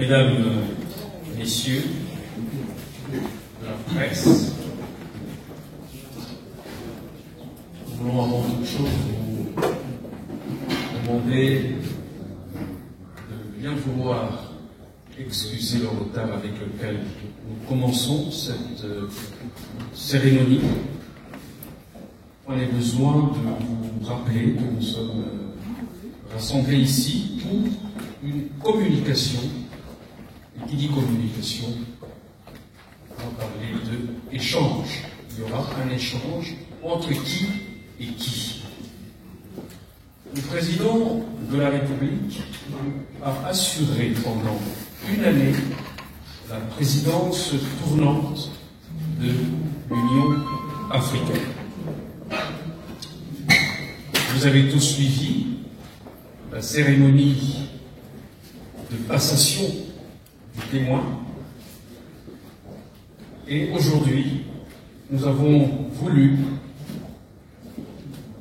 Mesdames, Messieurs de la presse, nous voulons avant toute chose vous demander de bien vouloir excuser le retard avec lequel nous commençons cette cérémonie. On a besoin de vous rappeler que nous sommes rassemblés ici pour une communication. Et qui dit communication, on va parler d'échange. Il y aura un échange entre qui et qui. Le président de la République a assuré pendant une année la présidence tournante de l'Union africaine. Vous avez tous suivi la cérémonie de passation du témoin. Et aujourd'hui, nous avons voulu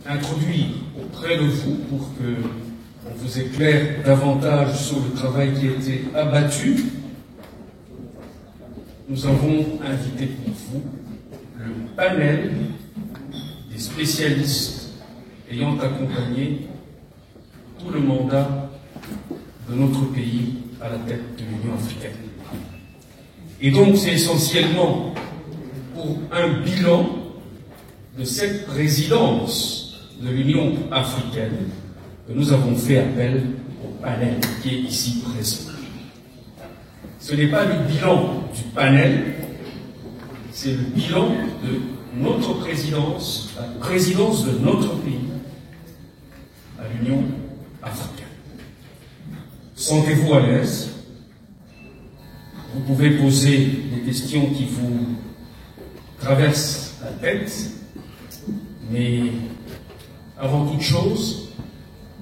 introduire auprès de vous, pour qu'on vous éclaire davantage sur le travail qui a été abattu, nous avons invité pour vous le panel des spécialistes ayant accompagné tout le mandat de notre pays à la tête de l'Union africaine. Et donc c'est essentiellement pour un bilan de cette présidence de l'Union africaine que nous avons fait appel au panel qui est ici présent. Ce n'est pas le bilan du panel, c'est le bilan de notre présidence, la présidence de notre pays à l'Union africaine. Sentez-vous à l'aise. Vous pouvez poser des questions qui vous traversent la tête, mais avant toute chose,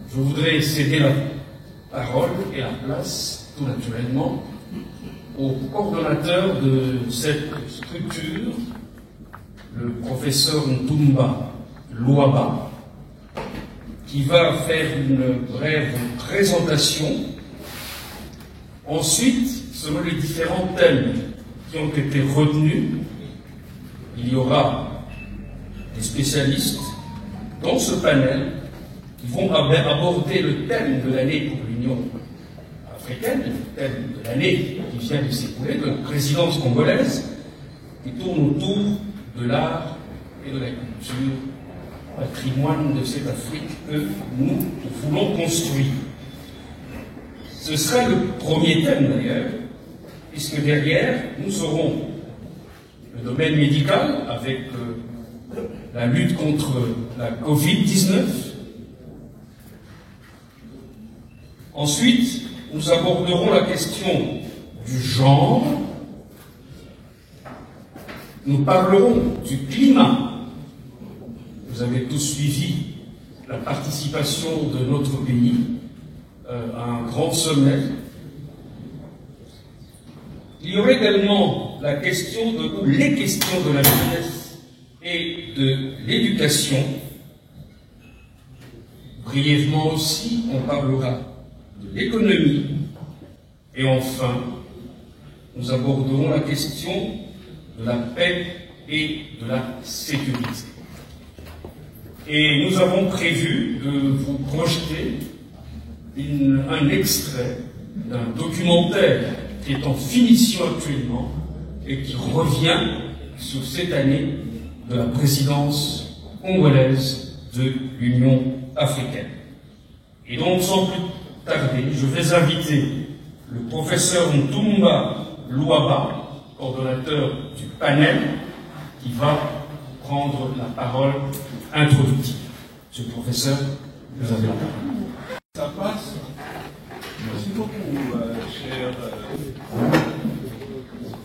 je voudrais céder la parole et la place, tout naturellement, au coordonnateur de cette structure, le professeur Ntumba Luaba, qui va faire une brève présentation. Ensuite, selon les différents thèmes qui ont été retenus, il y aura des spécialistes dans ce panel qui vont aborder le thème de l'année pour l'Union africaine, le thème de l'année qui vient de s'écouler, de la présidence congolaise, qui tourne autour de l'art et de la culture, patrimoine de cette Afrique que nous voulons construire. Ce sera le premier thème d'ailleurs, puisque derrière, nous aurons le domaine médical avec la lutte contre la Covid-19. Ensuite, nous aborderons la question du genre. Nous parlerons du climat. Vous avez tous suivi la participation de notre pays à un grand sommet. Il y aurait également la question ou les questions de la jeunesse et de l'éducation. Brièvement aussi, on parlera de l'économie. Et enfin, nous aborderons la question de la paix et de la sécurité. Et nous avons prévu de vous projeter un extrait d'un documentaire qui est en finition actuellement et qui revient sur cette année de la présidence congolaise de l'Union africaine. Et donc, sans plus tarder, je vais inviter le professeur Ntumba Luaba, coordonnateur du panel, qui va prendre la parole introductive. Monsieur le professeur, vous avez la parole. Ça passe. Merci beaucoup, cher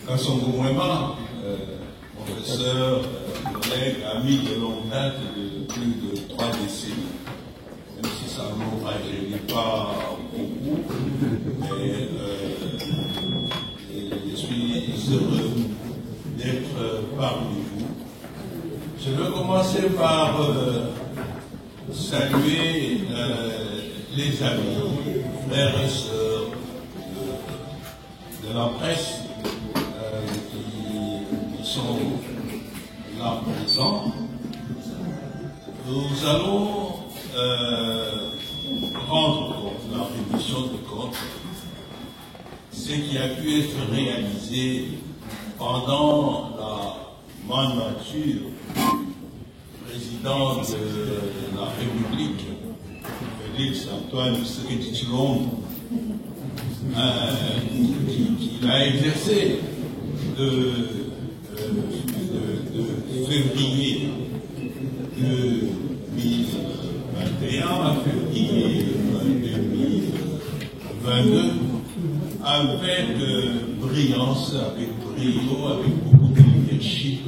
Kassongo Mwema, professeur, collègue, ami de longue date de plus de 3 décennies. Même si ça ne nous rajeunit pas beaucoup, mais je suis heureux d'être parmi vous. Je vais commencer par saluer les amis, frères et sœurs de la presse qui sont là présents. Nous allons rendre compte, la reddition de compte, ce qui a pu être réalisé pendant la mandature du président de la République, Félix Antoine Tshisekedi Tshilombo, qu'il a exercé de février 2021 à février 2022, avec brillance, avec brio, avec beaucoup de leadership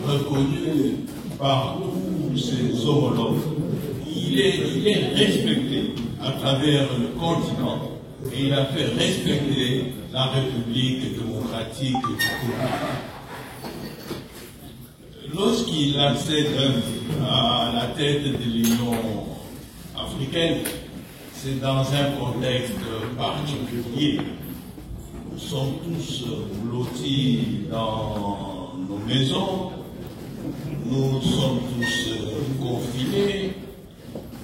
reconnu par tous ses homologues. Il est respecté à travers le continent et il a fait respecter la République démocratique du Congo. Lorsqu'il accède à la tête de l'Union africaine, c'est dans un contexte particulier. Nous sommes tous blottis dans nos maisons, nous sommes tous confinés,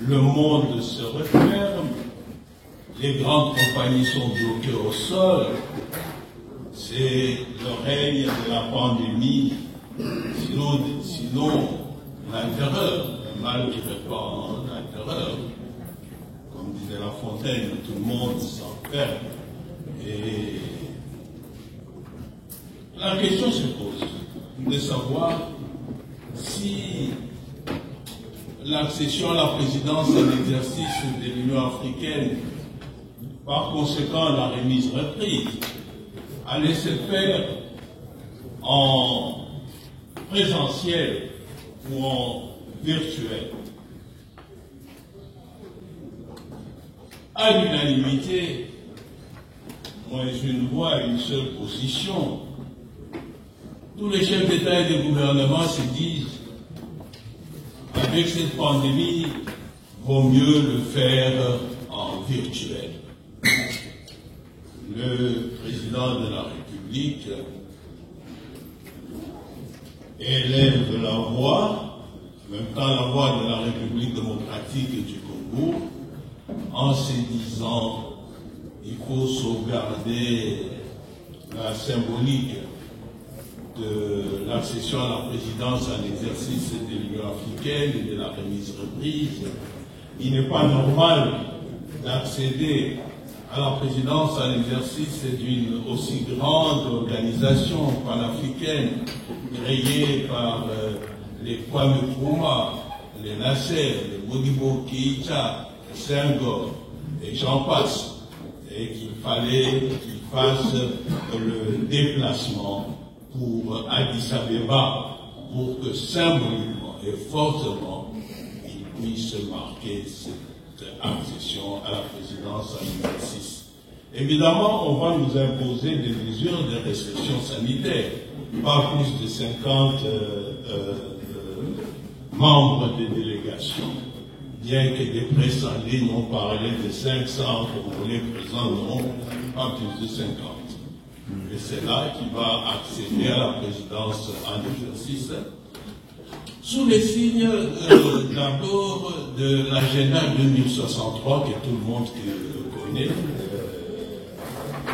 le monde se referme, les grandes compagnies sont bloquées au sol, c'est le règne de la pandémie, sinon la terreur, le mal qui répand la terreur. Comme disait La Fontaine, tout le monde s'enferme. Et la question se pose de savoir si l'accession à la présidence et l'exercice de l'Union africaine, par conséquent la remise reprise, allait se faire en présentiel ou en virtuel. À l'unanimité, moi je ne vois une seule position. Tous les chefs d'État et de gouvernement se disent, avec cette pandémie, vaut mieux le faire en virtuel. Le président de la République élève la voix, en même temps la voix de la République démocratique du Congo, en se disant il faut sauvegarder la symbolique de l'accession à la présidence à l'exercice de l'Union africaine et de la remise reprise. Il n'est pas normal d'accéder à la présidence à l'exercice d'une aussi grande organisation panafricaine créée par les Kwame Nkrumah, les Nasser, les Modibo Keïta, Senghor, et j'en passe, et qu'il fallait qu'il fasse le déplacement pour Addis Abeba, pour que symboliquement et fortement il puisse marquer cette accession à la présidence à l'exercice. Évidemment, on va nous imposer des mesures de restriction sanitaire, pas plus de 50 membres des délégations, bien que des presses en ligne ont parlé de 500 Congolais présents, non, pas plus de 50. Et c'est là qui va accéder à la présidence en exercice, sous les signes d'abord de l'agenda 2063 que tout le monde connaît,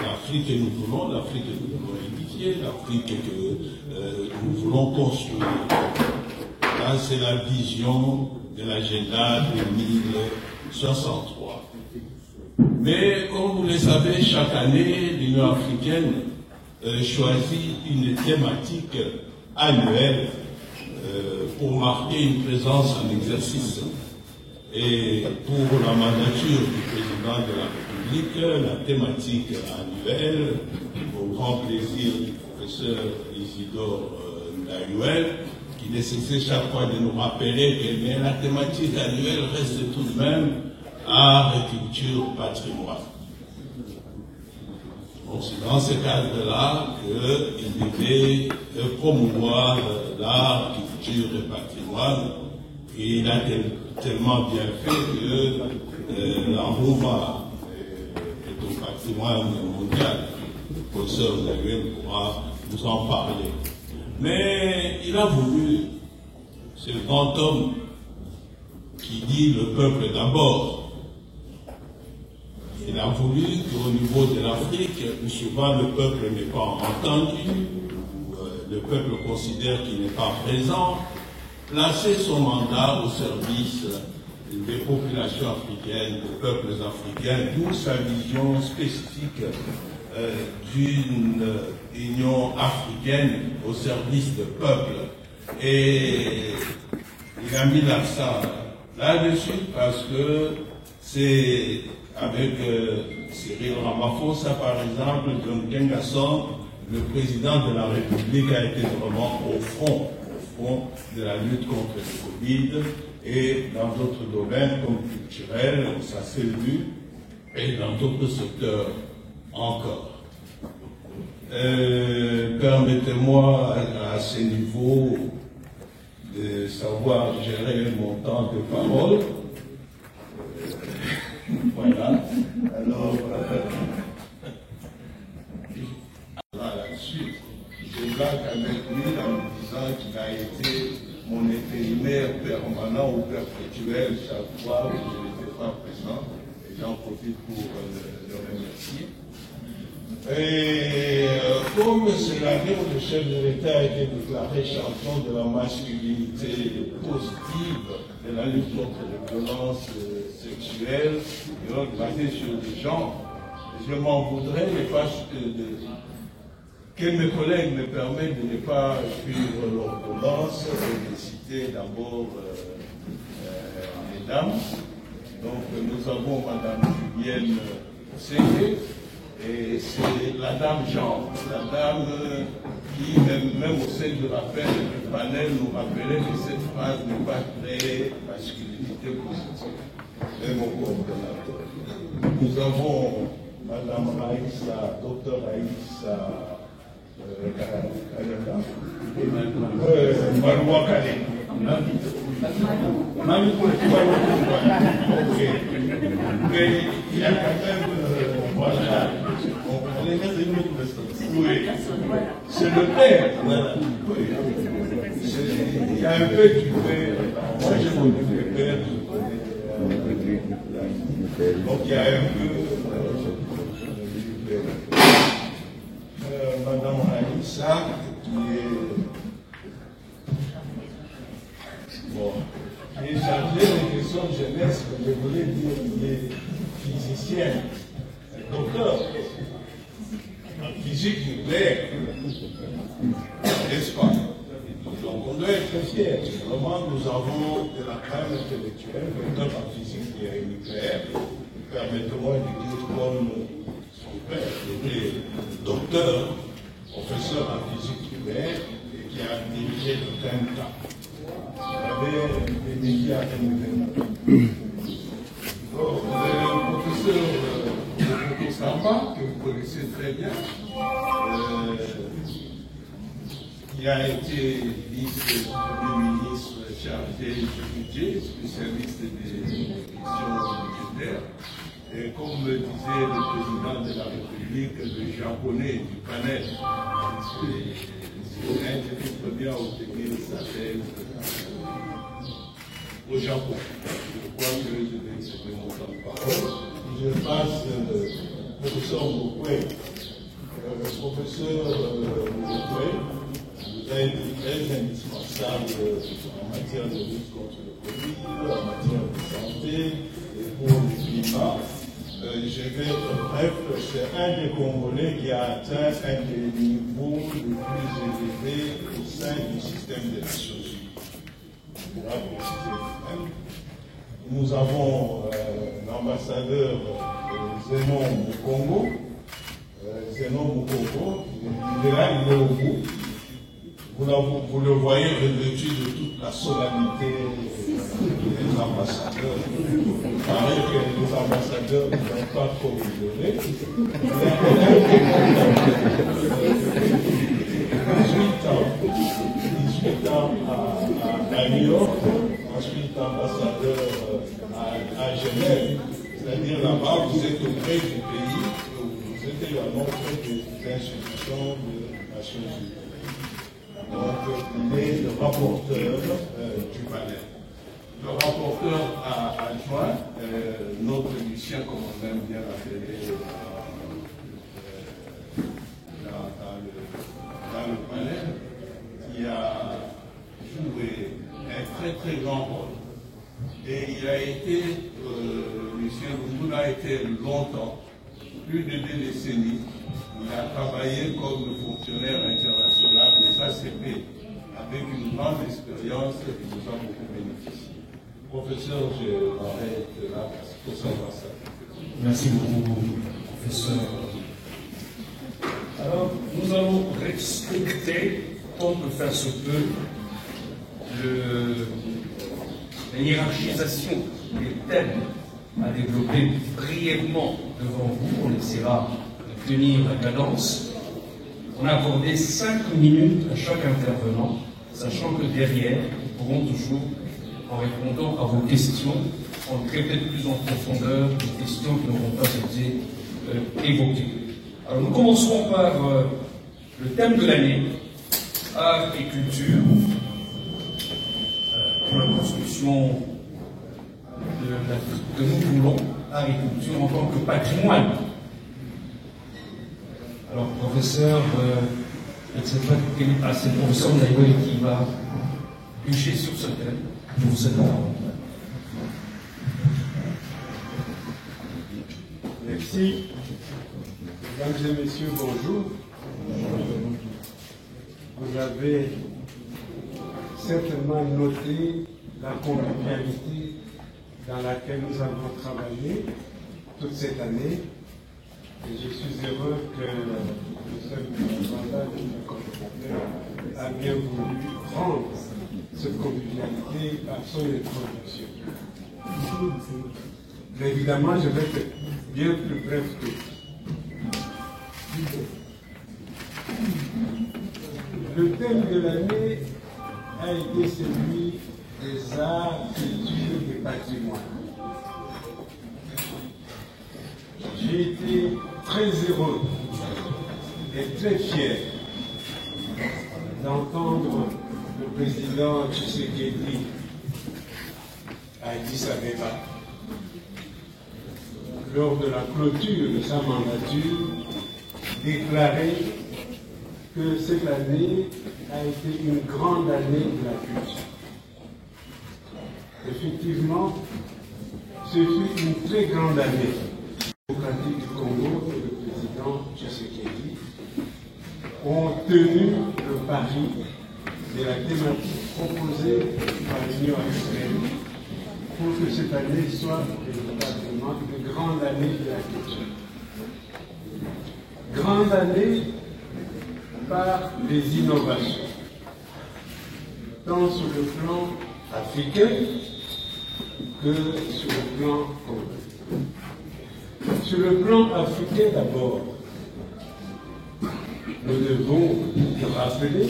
l'Afrique que nous voulons, l'Afrique que nous voulons édifier, l'Afrique que nous voulons construire. Là, c'est la vision de l'agenda 2063. Mais comme vous le savez, chaque année, l'Union africaine choisit une thématique annuelle pour marquer une présence en exercice. Et pour la mandature du président de la République, la thématique annuelle, au grand plaisir du professeur Isidore Ndayouel, qui nécessite chaque fois de nous rappeler que la thématique annuelle reste tout de même art, culture, patrimoine. Donc c'est dans ce cadre-là qu'il devait promouvoir l'art, culture et patrimoine. Et il a tellement bien fait que la Roma est au patrimoine mondial. le professeur Zaguen pourra vous en parler. Mais il a voulu, c'est le grand homme qui dit le peuple d'abord. Il a voulu qu'au niveau de l'Afrique, souvent le peuple n'est pas entendu, le peuple considère qu'il n'est pas présent, placer son mandat au service des populations africaines, des peuples africains, d'où sa vision spécifique d'une union africaine au service des peuples. Et il a mis l'accent là-dessus parce que c'est avec Cyril Ramaphosa, par exemple, John Kengasson, le président de la République a été vraiment au front de la lutte contre le Covid, et dans d'autres domaines comme culturel, ça s'est vu, et dans d'autres secteurs encore. Permettez-moi à ce niveau de savoir gérer mon temps de parole. Voilà. Alors, là-dessus, je blague avec lui en me disant qu'il a été mon intérimaire permanent ou perpétuel chaque fois où je n'étais pas présent. Et j'en profite pour le remercier. Et comme c'est l'année où le chef de l'État a été déclaré champion de la masculinité positive, de la lutte contre les violences sexuelles, et donc basées sur les genres, je m'en voudrais que mes collègues me permettent de ne pas suivre l'ordonnance et de citer d'abord les dames. Donc nous avons Madame Julienne Ségué, et c'est la dame Jean, la dame qui, même au sein de l'appel du panel, nous rappelait que cette phrase n'est pas très masculinité positive. Et mon coordonnateur. Nous avons Madame Raïssa, Dr Raïssa Maroua Kale. Mais il y a quand même, voilà, oui, c'est le père. Oui. Il y a un peu du père. Moi, j'ai connu le père. Donc, il y a un peu du père. Madame Raïssa, qui est chargée des questions de jeunesse, je voulais dire qu'il est physicien, docteur en physique nucléaire, n'est-ce pas? Donc on doit être fiers. Vraiment, nous avons de la crème intellectuelle, docteur en physique nucléaire. Permettez-moi de dire comme son père, qui était docteur, professeur en physique nucléaire, et qui a dirigé tout un temps. Il avait des médias à nous. Le professeur Samba, que vous connaissez très bien, qui a été vice-premier ministre chargé du budget, spécialiste des questions budgétaires. Et comme le disait le président de la République, le japonais du panel, c'est un des premiers à obtenir sa thèse au Japon. Je crois que je vais exprimer mon temps de parole. Je passe au professeur Mokwe. Le professeur Mokwe vous a été très indispensable en matière de lutte contre le Covid, en matière de santé et pour le climat. Je vais être bref, c'est un des Congolais qui a atteint un des niveaux les plus élevés au sein du système des Nations Unies. On pourra préciser. Nous avons l'ambassadeur Zenon Mukongo. Zenon Mukongo, il est là, il est au bout. Vous le voyez revêtu de toute la solennité des ambassadeurs. Il paraît que les ambassadeurs ne sont pas trop isolés. 18 ans à New York, ensuite ambassadeur à Genève. C'est-à-dire là-bas, vous êtes au près du pays, vous respecter la norme des institutions des Nations Unies. Donc, il est le rapporteur du panel. Le rapporteur adjoint, notre Lucien, comme on aime bien l'appeler dans le panel, qui a joué un très très grand rôle. Et il a été, Lucien Lungoula a été longtemps, plus de 2 décennies, il a travaillé comme fonctionnaire international de SACP, avec une grande expérience et qui nous a beaucoup bénéficié. Professeur, je m'arrête là pour savoir ça. Merci beaucoup, professeur. Alors, nous allons respecter, tant que faire se peut, la hiérarchisation des thèmes à développer brièvement devant vous. On essaiera de tenir la cadence. On a accordé 5 minutes à chaque intervenant, sachant que derrière, nous pourrons toujours, en répondant à vos questions, entrer peut-être plus en profondeur des questions qui n'auront pas été évoquées. Alors nous commencerons par le thème de l'année, art et culture, pour la construction de l'Afrique que nous voulons, art et culture en tant que patrimoine. Alors professeur, je ne sais pas quel est c'est le professeur Naïwé qui va bûcher sur ce thème. Je vous cède la parole. Merci. Mesdames et messieurs, bonjour. Vous avez certainement noté la convivialité dans laquelle nous avons travaillé toute cette année. Et je suis heureux que le seul mandat de l'école a bien voulu rendre cette convivialité par son introduction. Mais évidemment, je vais être bien plus bref que le thème de l'année a été celui des arts, culture et patrimoine. J'ai été très heureux et très fier d'entendre le président Tshisekedi à Addis Abeba lors de la clôture de sa mandature déclarer que cette année a été une grande année de la culture. Effectivement, ce fut une très grande année démocratique du Congo et le président Tshisekedi ont tenu le pari de la thématique proposée par l'Union africaine pour que cette année soit véritablement une grande année de la culture. Grande année par les innovations, tant sur le plan africain que sur le plan congolais. Sur le plan africain d'abord, nous devons rappeler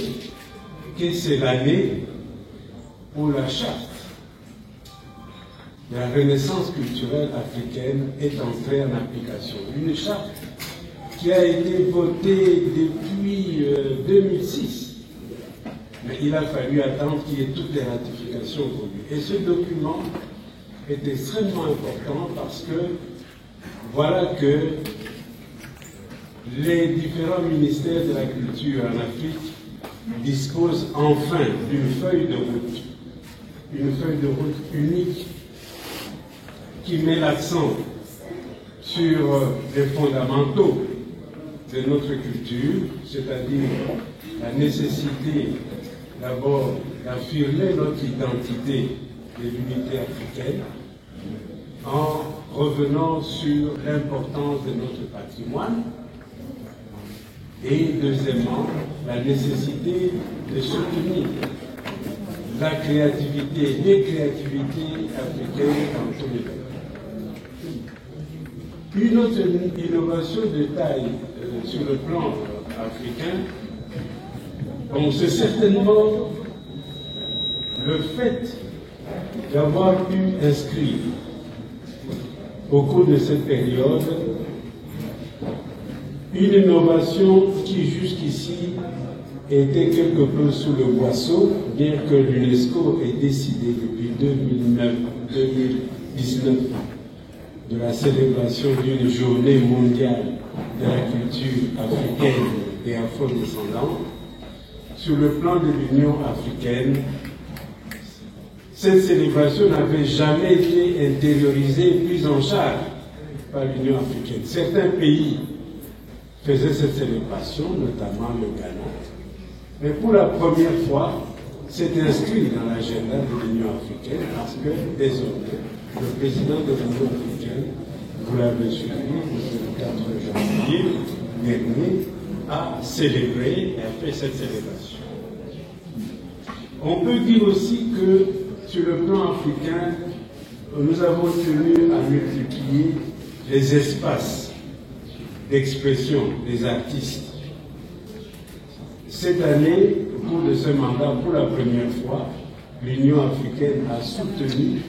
que c'est l'année où la charte de la renaissance culturelle africaine est entrée en application. Une charte qui a été votée depuis 2006. Mais il a fallu attendre qu'il y ait toutes les ratifications pour lui. Et ce document est extrêmement important parce que voilà que les différents ministères de la culture en Afrique disposent enfin d'une feuille de route. Une feuille de route unique qui met l'accent sur les fondamentaux de notre culture, c'est-à-dire la nécessité d'abord d'affirmer notre identité de l'unité africaine en revenant sur l'importance de notre patrimoine et deuxièmement la nécessité de soutenir la créativité, les créativités africaines dans tous les pays. Une autre innovation de taille sur le plan africain, bon, c'est certainement le fait d'avoir pu inscrire au cours de cette période Une innovation qui jusqu'ici était quelque peu sous le boisseau, bien que l'UNESCO ait décidé depuis 2019 de la célébration d'une journée mondiale de la culture africaine et afro-descendante. Sur le plan de l'Union africaine, cette célébration n'avait jamais été intériorisée et prise en charge par l'Union africaine. Certains pays faisaient cette célébration, notamment le Ghana. Mais pour la première fois, c'est inscrit dans l'agenda de l'Union africaine parce que désormais, le président de l'Union africaine, vous l'avez suivi, le 4 janvier dernier, a célébré et a fait cette célébration. On peut dire aussi que sur le plan africain, nous avons tenu à multiplier les espaces d'expression des artistes. Cette année, au cours de ce mandat, pour la première fois, l'Union africaine a soutenu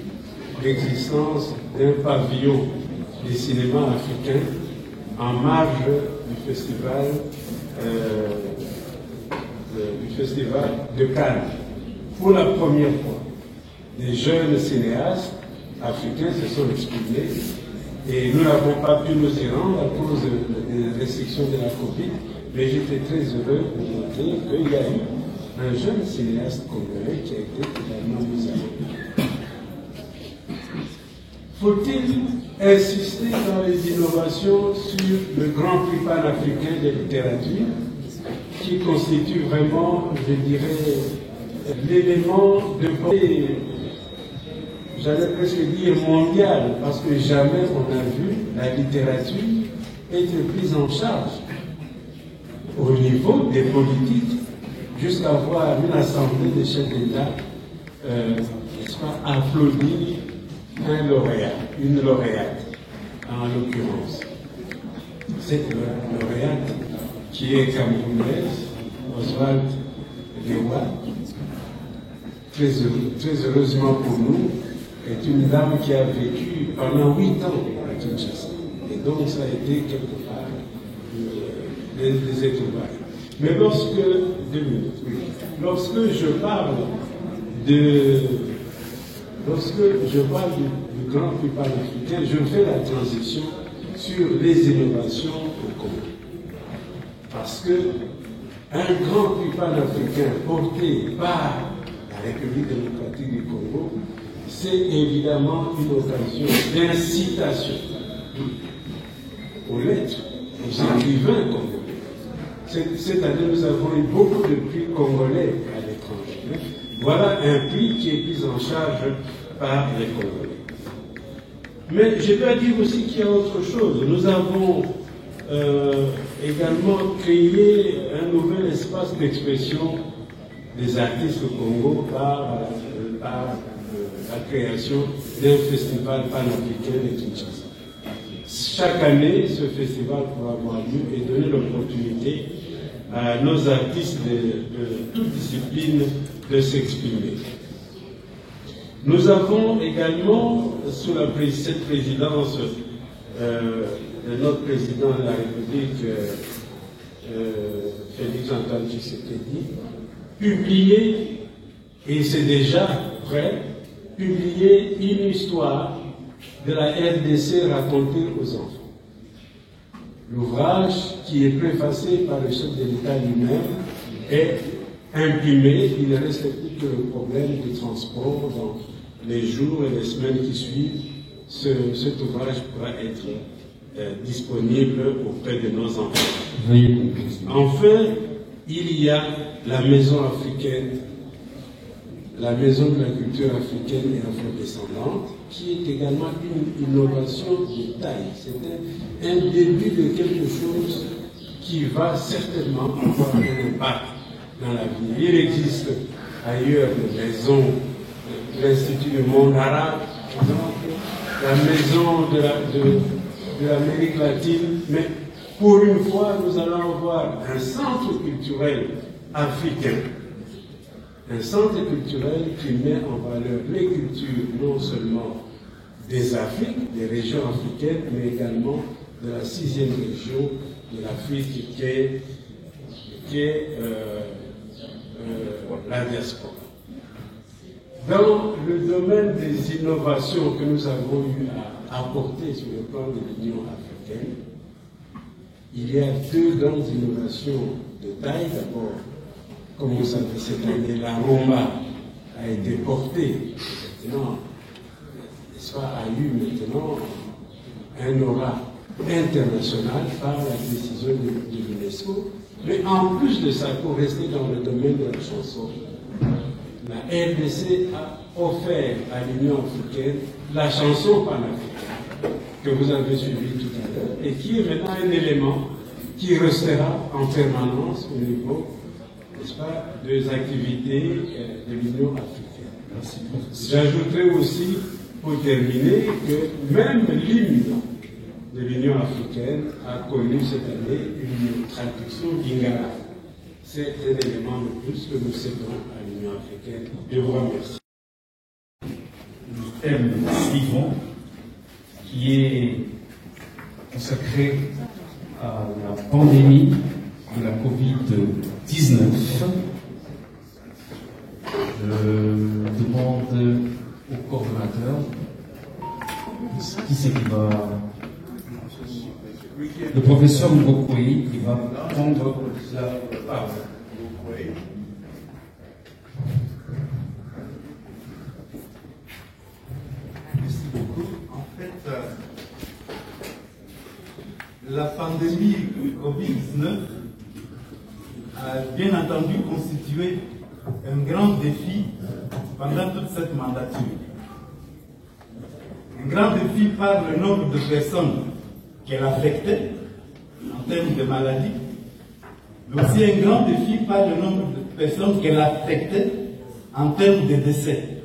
l'existence d'un pavillon du cinéma africain en marge du festival de Cannes. Pour la première fois, des jeunes cinéastes africains se sont exprimés et nous n'avons pas pu nous y rendre à cause des restrictions de la Covid, mais j'étais très heureux de noter qu'il y a eu un jeune cinéaste congolais qui a été également mis à l'honneur. Faut-il insister dans les innovations sur le Grand Prix panafricain de littérature, qui constitue vraiment, je dirais, l'élément de portée, j'allais presque dire mondial, parce que jamais on a vu la littérature être prise en charge au niveau des politiques, jusqu'à voir une assemblée des chefs d'État applaudir un lauréat, une lauréate, en l'occurrence. Cette lauréate qui est camerounaise, Oswald Lewa, très heureusement pour nous, est une dame qui a vécu pendant 8 ans à Kinshasa. Et donc ça a été quelque part des étoiles. Mais lorsque je parle du Grand Prix panafricain, je fais la transition sur les innovations au Congo. Parce que un Grand Prix panafricain porté par la République démocratique du Congo, c'est évidemment une occasion d'incitation aux lettres, aux écrivains congolais. Cette année, nous avons eu beaucoup de prix congolais à l'étranger. Voilà un prix qui est pris en charge par les Congolais. Mais je dois dire aussi qu'il y a autre chose. Nous avons également créé un nouvel espace d'expression des artistes au Congo par la création d'un festival panafricain de Kinshasa. Chaque année, ce festival pourra avoir lieu et donner l'opportunité à nos artistes de toute discipline de s'exprimer. Nous avons également, sous cette présidence de notre président de la République, Félix Antoine Tshisekedi, publié, et c'est déjà prêt, publier une histoire de la RDC racontée aux enfants. L'ouvrage, qui est préfacé par le chef de l'État lui-même, est imprimé. Il ne reste plus que le problème du transport dans les jours et les semaines qui suivent. Cet ouvrage pourra être disponible auprès de nos enfants. Enfin, il y a la maison africaine, la maison de la culture africaine et afro-descendante, qui est également une innovation de taille. C'est un début de quelque chose qui va certainement avoir un impact dans l'avenir. Il existe ailleurs des maisons, l'Institut du monde arabe, la maison de l'Amérique latine, mais pour une fois, nous allons avoir un centre culturel africain. Un centre culturel qui met en valeur les cultures non seulement des Afriques, des régions africaines, mais également de la 6e région de l'Afrique qu'est la diaspora. Dans le domaine des innovations que nous avons eu à apporter sur le plan de l'Union africaine, il y a 2 grandes innovations de taille. D'abord, comme vous savez, cette année, la Roma a été portée, maintenant, n'est-ce pas, a eu maintenant un aura international par la décision de l'UNESCO. Mais en plus de ça, pour rester dans le domaine de la chanson, la RDC a offert à l'Union africaine la chanson panafricaine que vous avez suivie tout à l'heure et qui est maintenant un élément qui restera en permanence au niveau, n'est-ce pas, des activités de l'Union africaine. J'ajouterai aussi, pour terminer, que même l'hymne de l'Union africaine a connu cette année une traduction lingala. C'est un élément de plus que nous cédons à l'Union africaine. Je vous remercie. Le thème suivant, qui est consacré à la pandémie de la Covid-19. Je demande au coordonnateur qui c'est qui va. Le professeur Mbokwe qui va prendre la parole. Merci beaucoup. En fait, la pandémie Covid-19 a bien entendu constitué un grand défi pendant toute cette mandature. Un grand défi par le nombre de personnes qu'elle affectait en termes de maladies, mais aussi un grand défi par le nombre de personnes qu'elle affectait en termes de décès.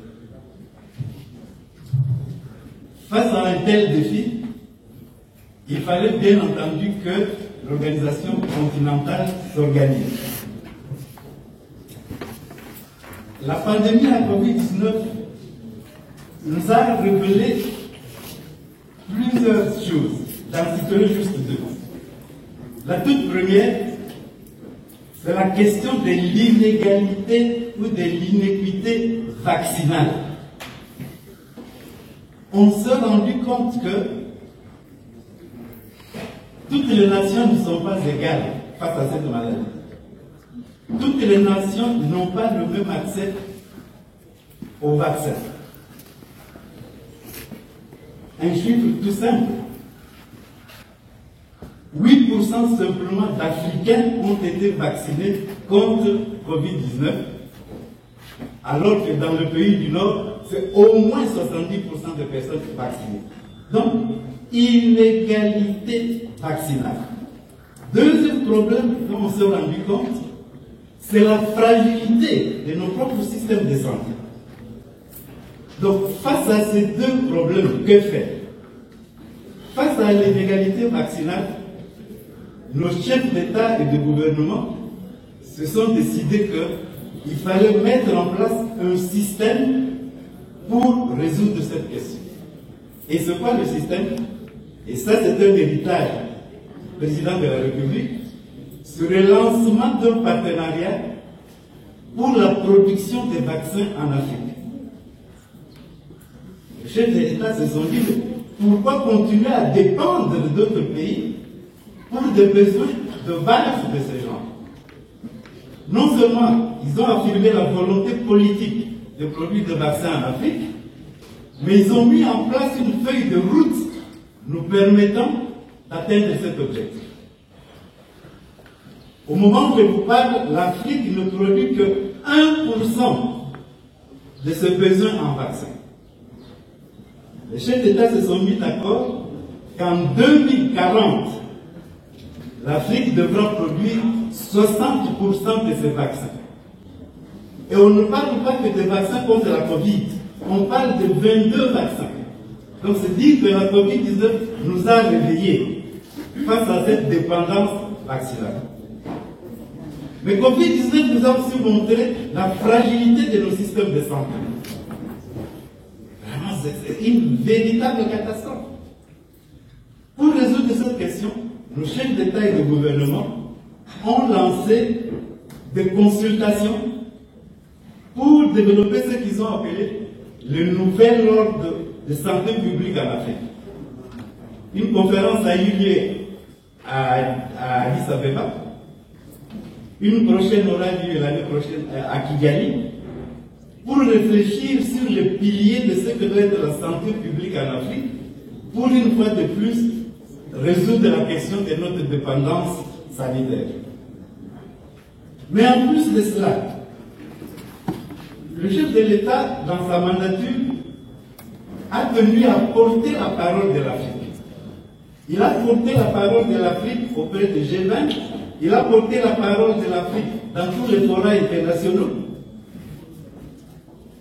Face à un tel défi, il fallait bien entendu que l'organisation continentale s'organise. La pandémie à Covid-19 nous a révélé plusieurs choses. J'en citerai juste 2. La toute première, c'est la question de l'inégalité ou de l'inéquité vaccinale. On s'est rendu compte que toutes les nations ne sont pas égales face à cette maladie. Toutes les nations n'ont pas le même accès au vaccin. Un chiffre tout simple. 8% simplement d'Africains ont été vaccinés contre Covid-19, alors que dans le pays du Nord, c'est au moins 70% de personnes vaccinées. Donc, inégalité vaccinale. Deuxième problème dont on s'est rendu compte, c'est la fragilité de nos propres systèmes de santé. Donc, face à ces 2 problèmes, que faire? Face à l'inégalité vaccinale, nos chefs d'État et de gouvernement se sont décidés qu'il fallait mettre en place un système pour résoudre cette question. Et c'est quoi le système? Et ça, c'est un héritage du président de la République, sur le lancement d'un partenariat pour la production des vaccins en Afrique. Les chefs d'État se sont dit, pourquoi continuer à dépendre d'autres pays pour des besoins de base de ce genre? Non seulement ils ont affirmé la volonté politique de produire des vaccins en Afrique, mais ils ont mis en place une feuille de route nous permettant d'atteindre cet objectif. Au moment où je vous parle, l'Afrique ne produit que 1% de ses besoins en vaccins. Les chefs d'État se sont mis d'accord qu'en 2040, l'Afrique devra produire 60% de ses vaccins. Et on ne parle pas que des vaccins contre la Covid, on parle de 22 vaccins. Donc c'est dire que la Covid-19 nous a réveillés face à cette dépendance vaccinale. Mais Covid-19 nous a aussi montré la fragilité de nos systèmes de santé. Vraiment, c'est une véritable catastrophe. Pour résoudre cette question, élections, nos chefs d'État et de gouvernement ont lancé des consultations pour développer ce qu'ils ont appelé le nouvel ordre de santé publique en Afrique. Une conférence a eu lieu à Addis Abeba. Une prochaine aura lieu l'année prochaine à Kigali pour réfléchir sur les piliers de ce que doit être la santé publique en Afrique pour une fois de plus résoudre la question de notre dépendance sanitaire. Mais en plus de cela, le chef de l'État, dans sa mandature, a tenu à porter la parole de l'Afrique. Il a porté la parole de l'Afrique auprès de G20, il a porté la parole de l'Afrique dans tous les forats internationaux.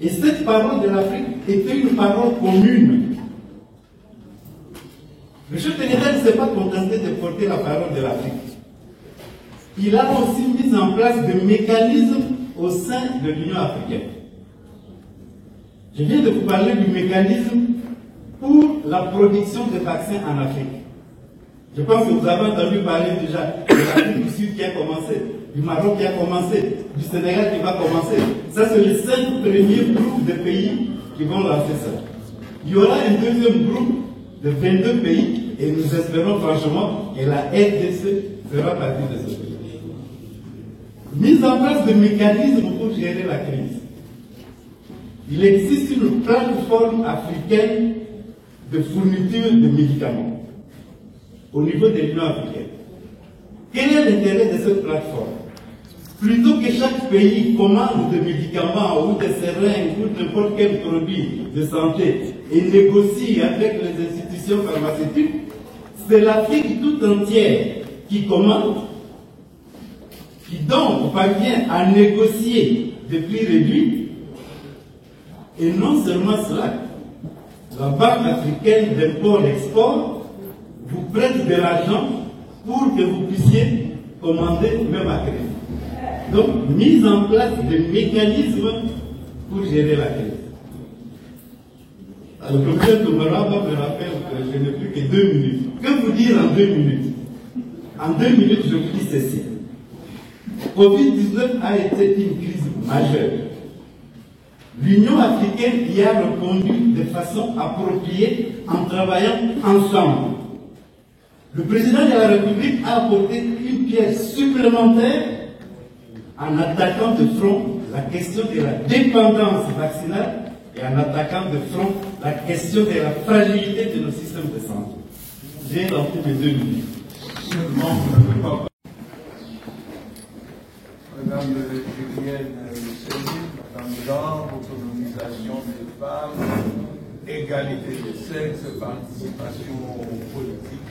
Et cette parole de l'Afrique était une parole commune. Le chef de l'État ne s'est pas contenté de porter la parole de l'Afrique. Il a aussi mis en place des mécanismes au sein de l'Union africaine. Je viens de vous parler du mécanisme pour la production de vaccins en Afrique. Je pense que vous avez entendu parler déjà de l'Afrique du Sud qui a commencé, du Maroc qui a commencé, du Sénégal qui va commencer. Ça, c'est les 5 premiers groupes de pays qui vont lancer ça. Il y aura un deuxième groupe de 22 pays et nous espérons franchement que la RDC fera partie de ce pays. Mise en place de mécanismes pour gérer la crise. Il existe une plateforme africaine de fourniture de médicaments au niveau de l'Union africaine. Quel est l'intérêt de cette plateforme? Plutôt que chaque pays commande des médicaments ou des seringues ou n'importe quel produit de santé et négocie avec les institutions pharmaceutiques, c'est l'Afrique tout entière qui commande, qui donc parvient à négocier des prix réduits. Et non seulement cela, la Banque africaine d'import-export vous prête de l'argent pour que vous puissiez commander même à crédit. Donc, mise en place de mécanismes pour gérer la crise. Alors, le professeur Toumaraba me rappelle que je n'ai plus que 2 minutes. Que vous dire en 2 minutes? En 2 minutes, je vous dis ceci. Covid-19 a été une crise majeure. L'Union africaine y a répondu de façon appropriée en travaillant ensemble. Le président de la République a apporté une pierre supplémentaire en attaquant de front la question de la dépendance vaccinale et en attaquant de front la question de la fragilité de nos systèmes de santé. J'ai rempli mes 2 minutes. Madame Julienne Céline, Madame Blanc, autonomisation des femmes, égalité des sexes, participation politique.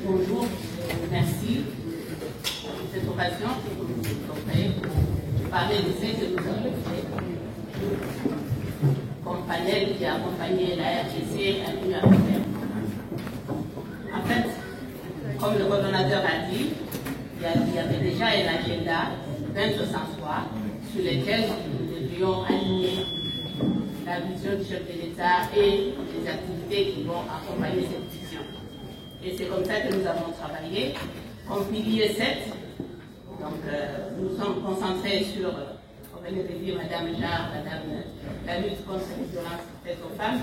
Bonjour, merci pour cette occasion que vous nous offrez pour parler de ce que nous avons fait comme panel qui a accompagné la RDC à l'Union africaine. En fait, comme le coordonnateur a dit, il y avait déjà un agenda 2063 sur lequel nous devions aligner la vision du chef de l'État et les activités qui vont accompagner cette vision. Et c'est comme ça que nous avons travaillé. Comme pilier 7, donc, nous sommes concentrés sur, on venait de dire Madame Jarre, la lutte contre les violences faites aux femmes.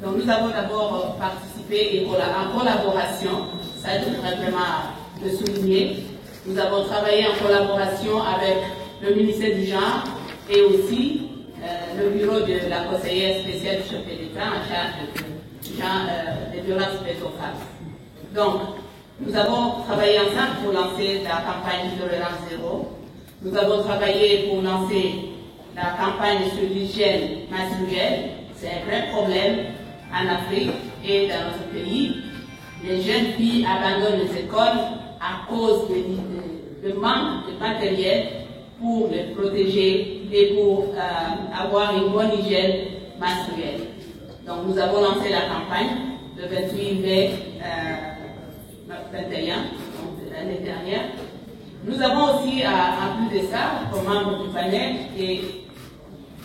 Donc nous avons d'abord participé et en collaboration, ça je voudrais vraiment le souligner. Nous avons travaillé en collaboration avec le ministère du Genre et aussi le bureau de la conseillère spéciale du chef de l'État en charge des violences faites aux femmes. Donc, nous avons travaillé ensemble pour lancer la campagne Tolérance Zéro. Nous avons travaillé pour lancer la campagne sur l'hygiène menstruelle. C'est un vrai problème en Afrique et dans notre pays. Les jeunes filles abandonnent les écoles à cause de manque de matériel pour les protéger et pour avoir une bonne hygiène menstruelle. Donc nous avons lancé la campagne le 28 mai 21, donc l'année dernière. Nous avons aussi, en plus de ça, comme membre du panel, et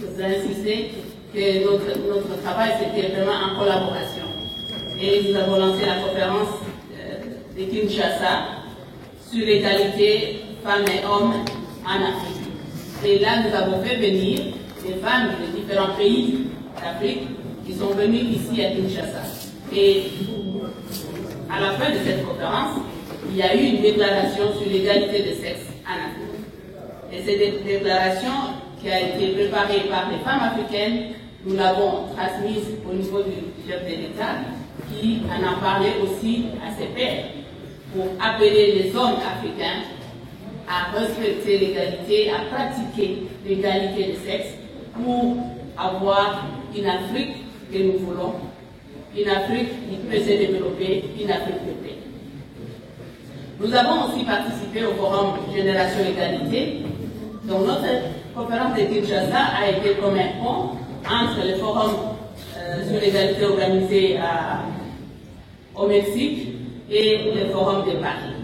je voudrais insister que notre travail, c'était vraiment en collaboration. Et nous avons lancé la conférence de Kinshasa sur l'égalité femmes et hommes en Afrique. Et là, nous avons fait venir des femmes de différents pays d'Afrique qui sont venues ici à Kinshasa. Et à la fin de cette conférence, il y a eu une déclaration sur l'égalité des sexes en Afrique. Et cette déclaration qui a été préparée par les femmes africaines, nous l'avons transmise au niveau du chef de l'État, qui en a parlé aussi à ses pairs, pour appeler les hommes africains à respecter l'égalité, à pratiquer l'égalité des sexes, pour avoir une Afrique que nous voulons, une Afrique qui peut se développer, une Afrique de paix. Nous avons aussi participé au forum Génération Égalité. Donc notre conférence de Kinshasa a été comme un pont entre le forum sur l'égalité organisé au Mexique et le forum de Paris.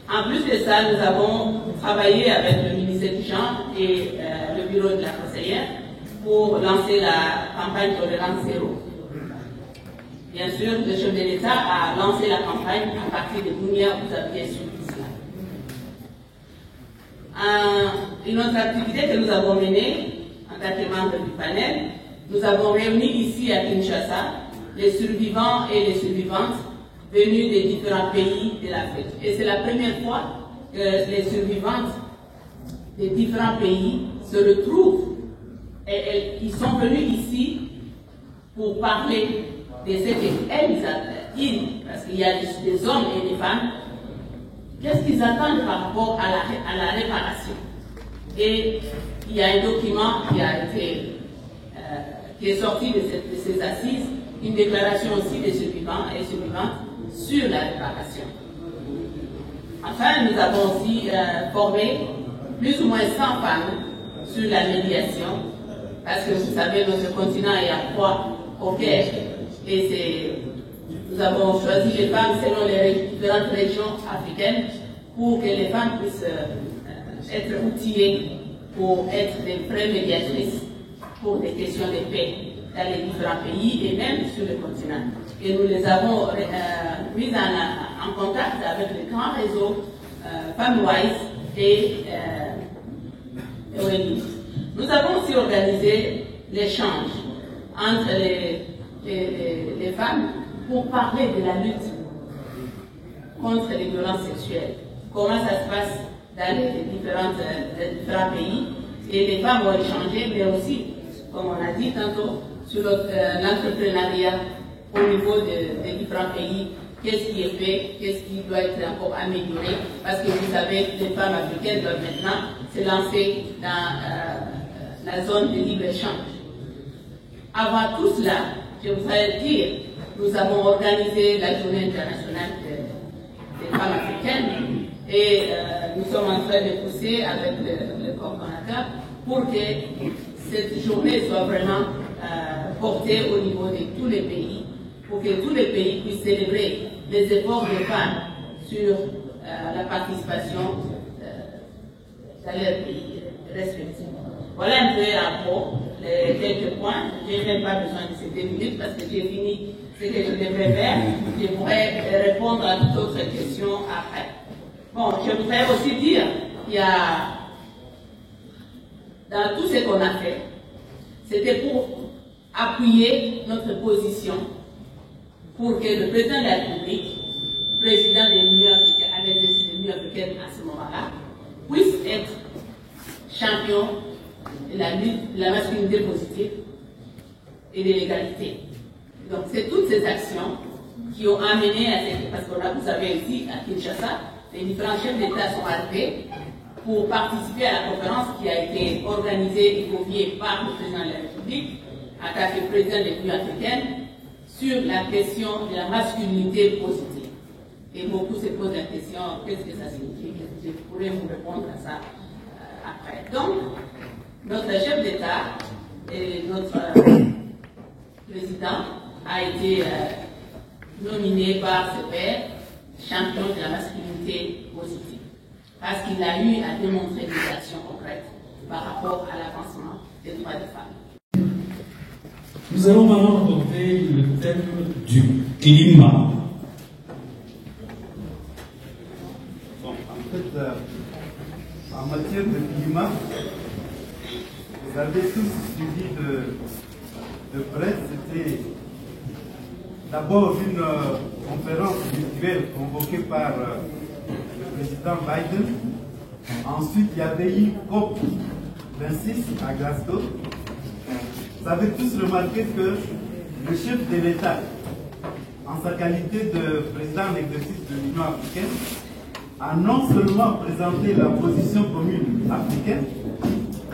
En plus de ça, nous avons travaillé avec le ministère du Genre et le bureau de la conseillère pour lancer la campagne Tolérance Zéro. Bien sûr, le chef de l'État a lancé la campagne à partir de Bounia, vous aviez suivi cela. Une autre activité que nous avons menée en tant que membre du panel, nous avons réuni ici à Kinshasa les survivants et les survivantes venus des différents pays de l'Afrique. Et c'est la première fois que les survivantes des différents pays se retrouvent et ils sont venus ici pour parler de ce qu'elles attendent, parce qu'il y a des hommes et des femmes, qu'est-ce qu'ils attendent par rapport à la réparation. Et il y a un document qui est sorti de ces assises, une déclaration aussi des survivants et survivantes sur la réparation. Enfin, nous avons aussi formé plus ou moins 100 femmes sur la médiation, parce que vous savez, notre continent est à proie au cœur, et nous avons choisi les femmes selon les différentes régions africaines pour que les femmes puissent être outillées pour être des vraies médiatrices pour des questions de paix dans les différents pays et même sur le continent. Et nous les avons mises en contact avec le grand réseau FemWise et ONU. Nous avons aussi organisé l'échange entre les femmes pour parler de la lutte contre les violences sexuelles. Comment ça se passe dans les différents pays. Et les femmes ont échangé, mais aussi, comme on a dit tantôt, sur l'entrepreneuriat au niveau des différents pays. Qu'est-ce qui est fait, qu'est-ce qui doit être encore amélioré, parce que vous savez, les femmes africaines doivent maintenant se lancer dans la zone de libre-échange. Avant tout cela, je voudrais dire, nous avons organisé la journée internationale des femmes africaines et nous sommes en train de pousser avec le coordonnateur pour que cette journée soit vraiment portée au niveau de tous les pays, pour que tous les pays puissent célébrer les efforts des femmes sur la participation dans leurs pays respectifs. Voilà un peu à propos quelques points. Je n'ai même pas besoin de ces 2 minutes parce que j'ai fini ce que je devrais faire. Je pourrais répondre à toute autre question après. Bon, je voudrais aussi dire qu'il y a, dans tout ce qu'on a fait, c'était pour appuyer notre position pour que le président de la République, président de l'Union africaine, à l'exercice de l'Union africaine à ce moment-là, puisse être champion de la lutte de la masculinité positive et de l'égalité. Donc c'est toutes ces actions qui ont amené à cette... Parce que vous savez ici, à Kinshasa, les différents chefs d'État sont arrivés pour participer à la conférence qui a été organisée et conviée par le président de la République, en tant que président de l'Union africaine, sur la question de la masculinité positive. Et beaucoup se posent la question, qu'est-ce que ça signifie? Je pourrais vous répondre à ça après. Donc, notre chef d'État et notre président a été nominé par ses pairs champion de la masculinité positive. Parce qu'il a eu à démontrer des actions concrètes par rapport à l'avancement des droits des femmes. Nous allons maintenant aborder le thème du climat. Bon, en fait, en matière de climat, vous avez tous suivi de presse, c'était d'abord une conférence virtuelle convoquée par le président Biden. Ensuite, il y avait eu COP26 à Glasgow. Vous avez tous remarqué que le chef de l'État, en sa qualité de président en exercice de l'Union africaine, a non seulement présenté la position commune africaine,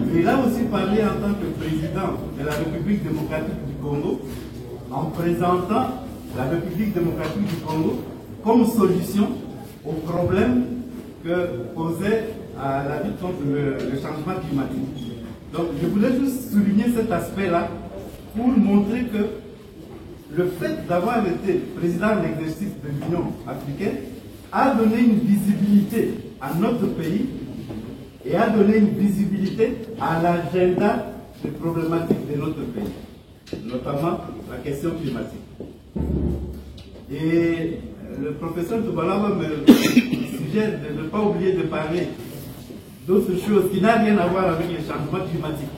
mais il a aussi parlé en tant que président de la République démocratique du Congo, en présentant la République démocratique du Congo comme solution aux problèmes que posait la lutte contre le changement climatique. Donc je voulais juste souligner cet aspect-là pour montrer que le fait d'avoir été président de l'exercice de l'Union africaine a donné une visibilité à notre pays et a donné une visibilité à l'agenda des problématiques de notre pays, notamment la question climatique. Et le professeur Toubalaba me suggère de ne pas oublier de parler d'autres choses qui n'a rien à voir avec les changements climatiques,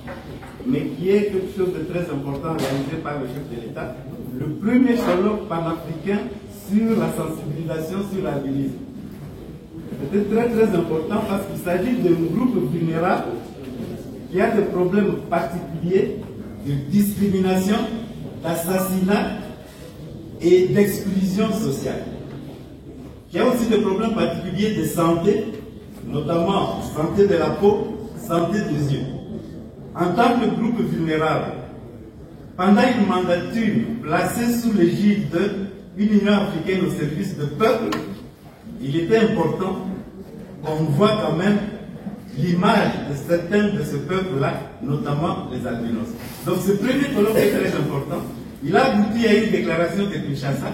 mais qui est quelque chose de très important réalisé par le chef de l'État, le premier colloque panafricain sur la sensibilisation sur l'albinisme. C'était très très important parce qu'il s'agit d'un groupe vulnérable qui a des problèmes particuliers de discrimination, d'assassinat et d'exclusion sociale. Il y a aussi des problèmes particuliers de santé, notamment santé de la peau, santé des yeux. En tant que groupe vulnérable, pendant une mandature placée sous l'égide d'une Union africaine au service du peuple, il était important qu'on voit quand même l'image de certains de ce peuple-là, notamment les albinos. Donc ce premier colloque est très important. Il a abouti à une déclaration de Kinshasa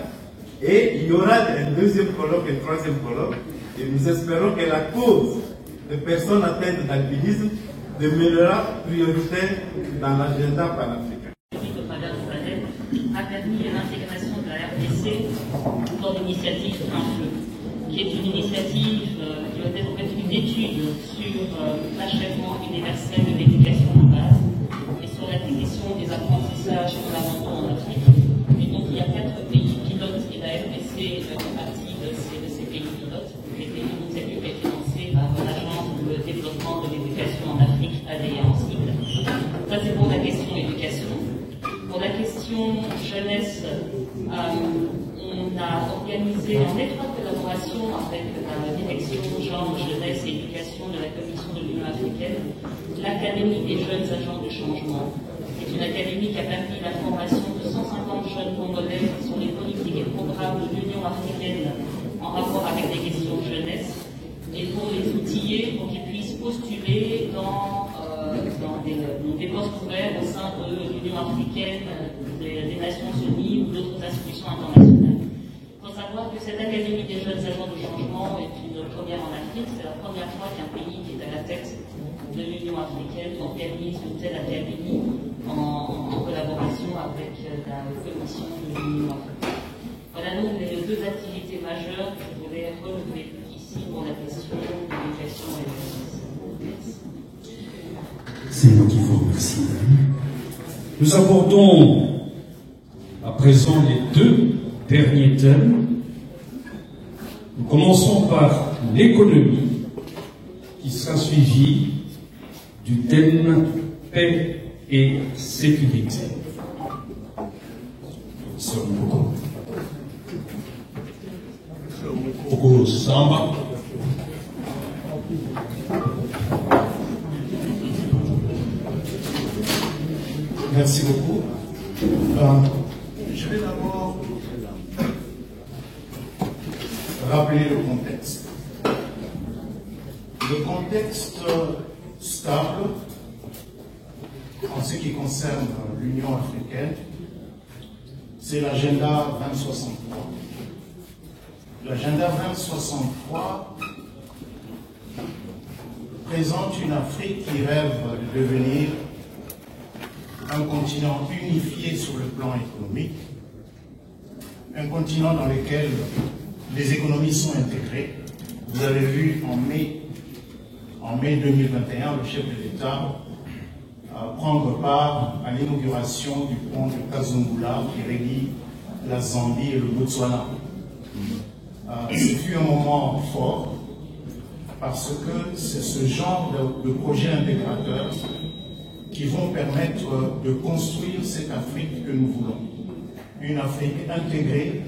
et il y aura un deuxième colloque et un troisième colloque. Et nous espérons que la cause des personnes atteintes d'albinisme demeurera prioritaire dans l'agenda panafricain. A permis l'intégration de la RDC dans l'initiative Un Feu, qui est une initiative qui va être en fait une étude sur l'achèvement universel de l'éducation de base et sur la question des apprentissages fondamentaux en Afrique. Et donc il y a 4 pays pilotes et la RDC fait partie de ces pays pilotes. C'était une initiative qui est financée par l'Agence de développement de l'éducation en Afrique, ADE en sigle. Ça c'est pour la question éducation. Pour la question jeunesse, on a organisé en étroite collaboration avec la direction genre, jeunesse et éducation de la Commission de l'Union africaine, l'Académie des jeunes agents de changement. C'est une académie qui a permis la formation de 150 jeunes congolais sur les politiques et programmes de l'Union africaine en rapport avec les questions jeunesse et pour les outiller pour qu'ils puissent postuler dans des postes ouverts au sein de l'Union africaine, des Nations Unies ou d'autres institutions internationales. Il faut savoir que cette Académie des jeunes agents de changement est une première en Afrique. C'est la première fois qu'un pays qui est à la tête de l'Union africaine organise une telle académie en collaboration avec la Commission de l'Union africaine. Voilà donc les 2 activités majeures que je voulais relever ici pour la question de l'éducation et de la jeunesse. C'est moi qui vous remercie. Nous abordons à présent les 2 derniers thèmes. Nous commençons par l'économie, qui sera suivie du thème paix et sécurité. Oko Samba. Merci beaucoup. Je vais d'abord rappeler le contexte. Le contexte stable en ce qui concerne l'Union africaine, c'est l'agenda 2063. L'agenda 2063 présente une Afrique qui rêve de devenir un continent unifié sur le plan économique, un continent dans lequel les économies sont intégrées. Vous avez vu en mai 2021, le chef de l'État prendre part à l'inauguration du pont de Kazungula qui relie la Zambie et le Botswana. Ce fut un moment fort parce que c'est ce genre de projets intégrateurs qui vont permettre de construire cette Afrique que nous voulons. Une Afrique intégrée,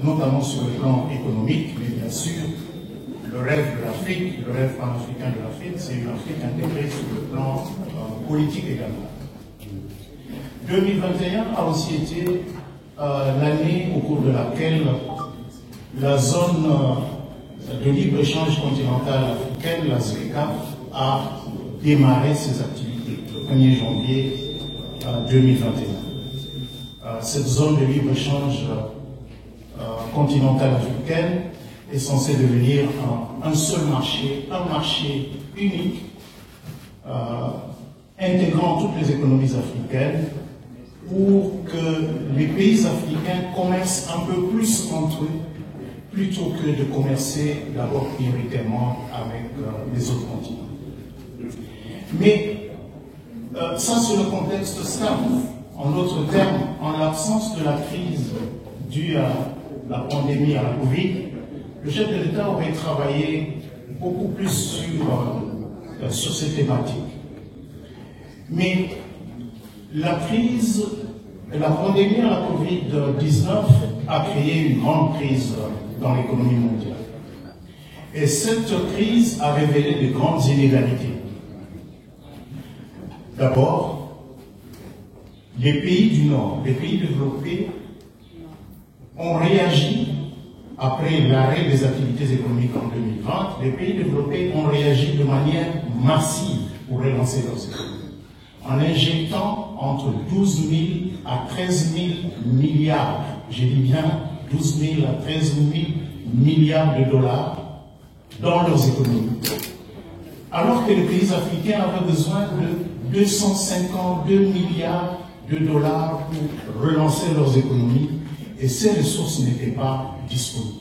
notamment sur le plan économique, mais bien sûr, le rêve de l'Afrique, le rêve panafricain de l'Afrique, c'est une Afrique intégrée sur le plan politique également. 2021 a aussi été l'année au cours de laquelle la zone de libre-échange continentale africaine, la ZLECA, a démarré ses activités le 1er janvier 2021. Cette zone de libre-échange continentale africaine est censée devenir un seul marché, un marché unique, intégrant toutes les économies africaines pour que les pays africains commercent un peu plus entre eux plutôt que de commercer d'abord prioritairement avec les autres continents. Mais ça, c'est le contexte stable. En d'autres termes, en l'absence de la crise due à la pandémie, à la Covid, le chef de l'État aurait travaillé beaucoup plus sur ces thématiques. Mais la crise, la pandémie à la Covid-19 a créé une grande crise dans l'économie mondiale. Et cette crise a révélé de grandes inégalités. D'abord, les pays du Nord, les pays développés, ont réagi après l'arrêt des activités économiques en 2020. Les pays développés ont réagi de manière massive pour relancer leurs économies, en injectant entre 12 000 à 13 000 milliards, j'ai dit bien 12 000 à 13 000 milliards de dollars dans leurs économies. Alors que les pays africains avaient besoin de 252 milliards de dollars pour relancer leurs économies, et ces ressources n'étaient pas disponibles.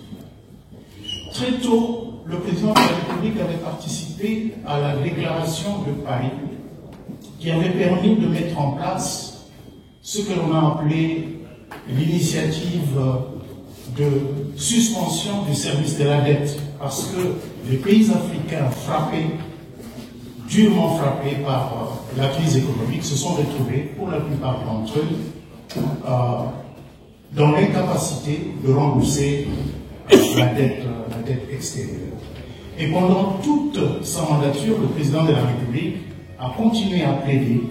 Très tôt, le président de la République avait participé à la déclaration de Paris qui avait permis de mettre en place ce que l'on a appelé l'initiative de suspension du service de la dette, parce que les pays africains durement frappés par la crise économique, se sont retrouvés, pour la plupart d'entre eux, dans l'incapacité de rembourser la dette extérieure. Et pendant toute sa mandature, le président de la République a continué à plaider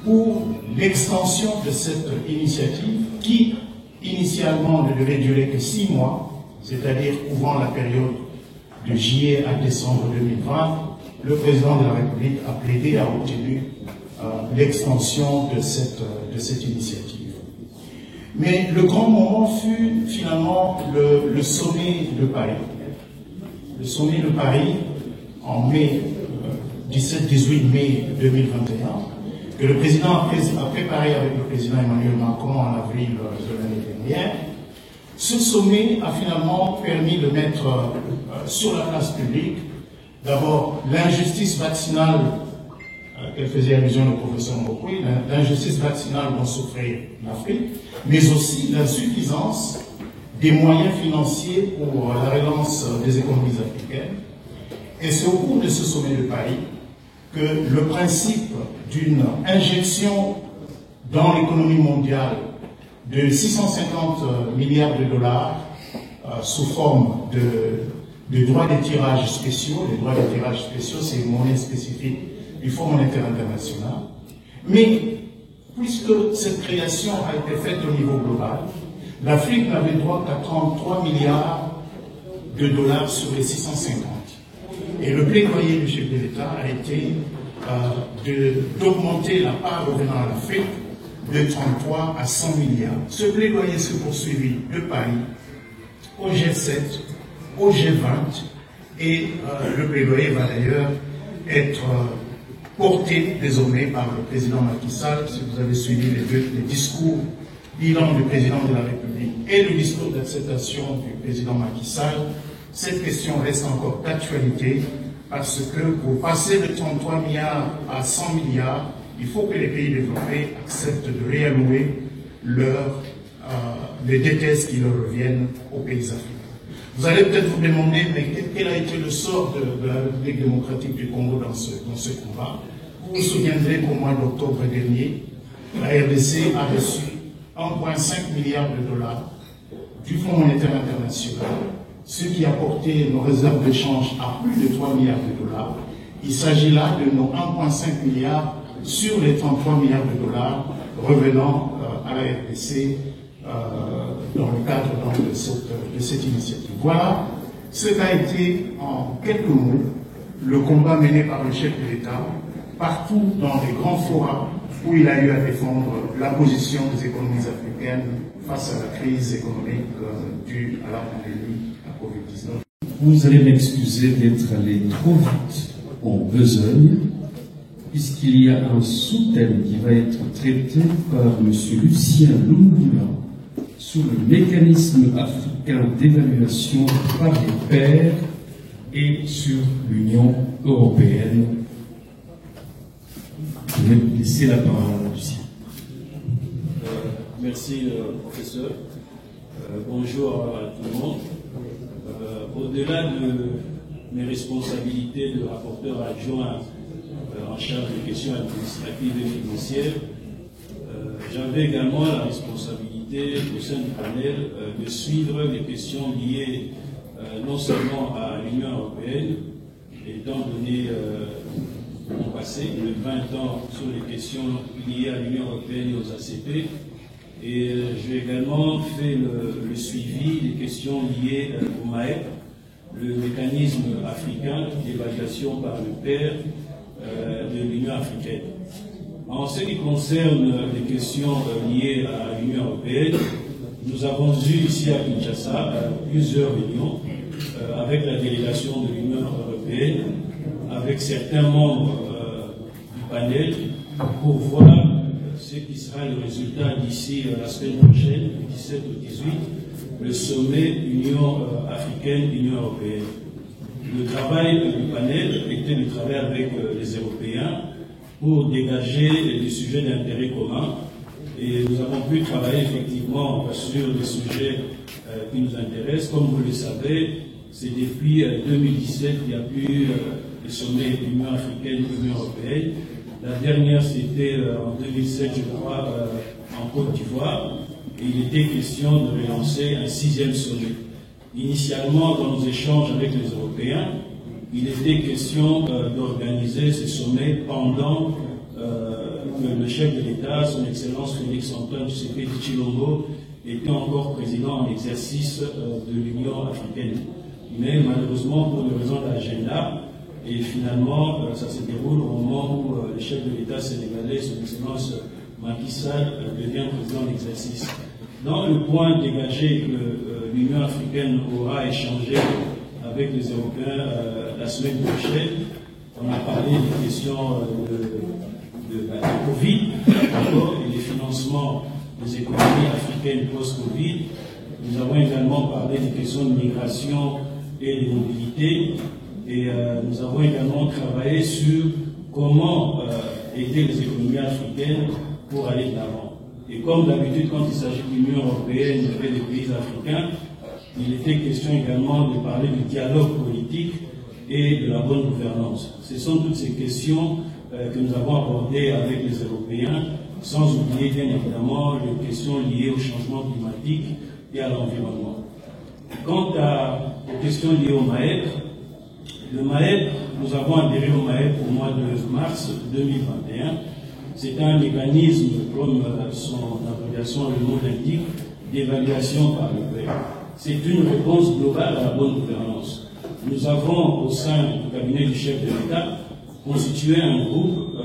pour l'extension de cette initiative qui, initialement, ne devait durer que 6 mois, c'est-à-dire couvrant la période de juillet à décembre 2020. Le président de la République a plaidé, a obtenu l'extension de cette initiative. Mais le grand moment fut finalement le sommet de Paris. Le sommet de Paris en mai, 17-18 mai 2021, que le président a préparé avec le président Emmanuel Macron en avril de l'année dernière. Ce sommet a finalement permis de mettre sur la place publique d'abord l'injustice vaccinale à laquelle faisait allusion le professeur Mokwe, l'injustice vaccinale dont souffrait l'Afrique, mais aussi l'insuffisance des moyens financiers pour la relance des économies africaines. Et c'est au cours de ce sommet de Paris que le principe d'une injection dans l'économie mondiale de 650 milliards de dollars sous forme de droits de tirage spéciaux. Les droits de tirage spéciaux, c'est une monnaie spécifique du Fonds monétaire international. Mais puisque cette création a été faite au niveau global, l'Afrique n'avait droit qu'à 33 milliards de dollars sur les 650. Et le plaidoyer du chef de l'État a été d'augmenter la part revenant à l'Afrique de 33 à 100 milliards. Ce plaidoyer s'est poursuivi de Paris au G7, au G20, et le plaidoyer va d'ailleurs être porté désormais par le président Macky Sall. Si vous avez suivi les discours bilan du président de la République et le discours d'acceptation du président Macky Sall, cette question reste encore d'actualité parce que pour passer de 33 milliards à 100 milliards, il faut que les pays développés acceptent de réallouer les dettes qui leur reviennent aux pays africains. Vous allez peut-être vous demander, mais quel a été le sort de la République démocratique du Congo dans ce combat? Vous vous souviendrez qu'au mois d'octobre dernier, la RDC a reçu 1,5 milliard de dollars du Fonds monétaire international, ce qui a porté nos réserves de change à plus de 3 milliards de dollars. Il s'agit là de nos 1,5 milliards sur les 33 milliards de dollars revenant à la RDC dans le cadre de cette initiative. Voilà ce qu'a été en quelques mots le combat mené par le chef de l'État partout dans les grands forats où il a eu à défendre la position des économies africaines face à la crise économique due à la pandémie à Covid-19. Vous allez m'excuser d'être allé trop vite en besogne, puisqu'il y a un sous-thème qui va être traité par M. Lucien Lungula sur le mécanisme africain d'évaluation par les pairs et sur l'Union européenne. Je vais laisser la parole à Lucien. Merci, professeur. Bonjour à tout le monde. Au-delà de mes responsabilités de rapporteur adjoint en charge des questions administratives et financières, j'avais également la responsabilité au sein du panel de suivre les questions liées non seulement à l'Union européenne, étant donné mon passé de 20 ans sur les questions liées à l'Union européenne et aux ACP, et j'ai également fait le suivi des questions liées au MAEP, le mécanisme africain d'évaluation par le pair de l'Union africaine. En ce qui concerne les questions liées à l'Union européenne, nous avons eu ici à Kinshasa plusieurs réunions avec la délégation de l'Union européenne, avec certains membres du panel, pour voir ce qui sera le résultat d'ici la semaine prochaine, du 17 au 18, le sommet Union africaine-Union européenne. Le travail du panel était de travailler avec les Européens pour dégager des sujets d'intérêt commun. Et nous avons pu travailler effectivement sur des sujets qui nous intéressent. Comme vous le savez, c'est depuis 2017 qu'il y a eu le sommet Union africaine-Union européenne. La dernière, c'était en 2007, je crois, en Côte d'Ivoire. Et il était question de relancer un 6e sommet. Initialement, dans nos échanges avec les Européens, il était question d'organiser ce sommet pendant que le chef de l'État, son Excellence Félix-Antoine Tshisekedi Tshilombo, était encore président en exercice de l'Union africaine. Mais malheureusement, pour des raisons d'agenda, et finalement, ça se déroule au moment où le chef de l'État sénégalais, son Excellence Macky Sall, devient président en exercice. Dans le point dégagé que l'Union africaine aura échangé avec les Européens la semaine prochaine, on a parlé des questions de Covid, et des financements des économies africaines post-Covid. Nous avons également parlé des questions de migration et de mobilité. Et nous avons également travaillé sur comment aider les économies africaines pour aller de l'avant. Et comme d'habitude, quand il s'agit de l'Union européenne et des pays africains, il était question également de parler du dialogue politique et de la bonne gouvernance. Ce sont toutes ces questions que nous avons abordées avec les Européens, sans oublier bien évidemment les questions liées au changement climatique et à l'environnement. Quant aux questions liées au MAEP, le MAEP, nous avons adhéré au MAEP au mois de mars 2021. C'est un mécanisme, comme son abréviation le mot l'indique, d'évaluation par le pair. C'est une réponse globale à la bonne gouvernance. Nous avons, au sein du cabinet du chef de l'État, constitué un groupe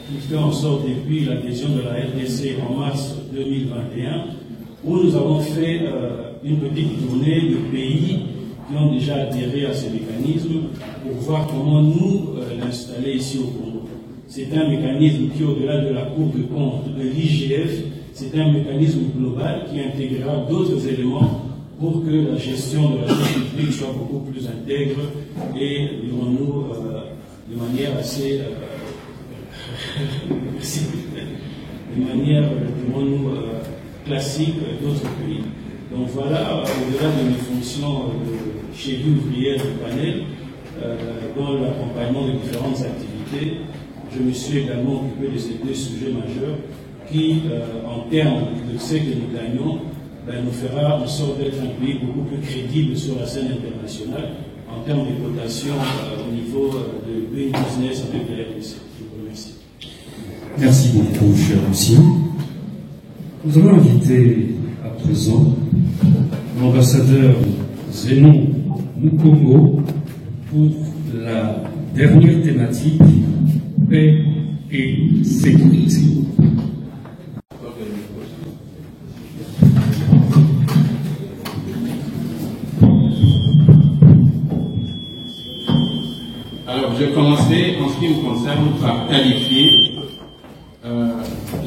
qui fait en sorte, depuis l'adhésion de la RDC en mars 2021, où nous avons fait une petite tournée de pays qui ont déjà adhéré à ce mécanisme pour voir comment nous l'installer ici au Congo. C'est un mécanisme qui, au-delà de la Cour de compte, de l'IGF, c'est un mécanisme global qui intégrera d'autres éléments pour que la gestion de la chose publique soit beaucoup plus intègre et, dirons-nous, de manière assez... de manière, dirons-nous, classique d'autres pays. Donc voilà, au-delà de mes fonctions de chef ouvrière du panel, dans l'accompagnement de différentes activités, je me suis également occupé de ces deux sujets majeurs qui, en termes de ce que nous gagnons, nous fera en sorte d'être un pays beaucoup plus crédible sur la scène internationale en termes de cotation au niveau de doing business avec la RDC. Je vous remercie. Merci beaucoup, cher Lucien. Nous allons inviter à présent l'ambassadeur Zenon Mukongo pour la dernière thématique, paix et sécurité. Alors, je commencerai en ce qui me concerne par qualifier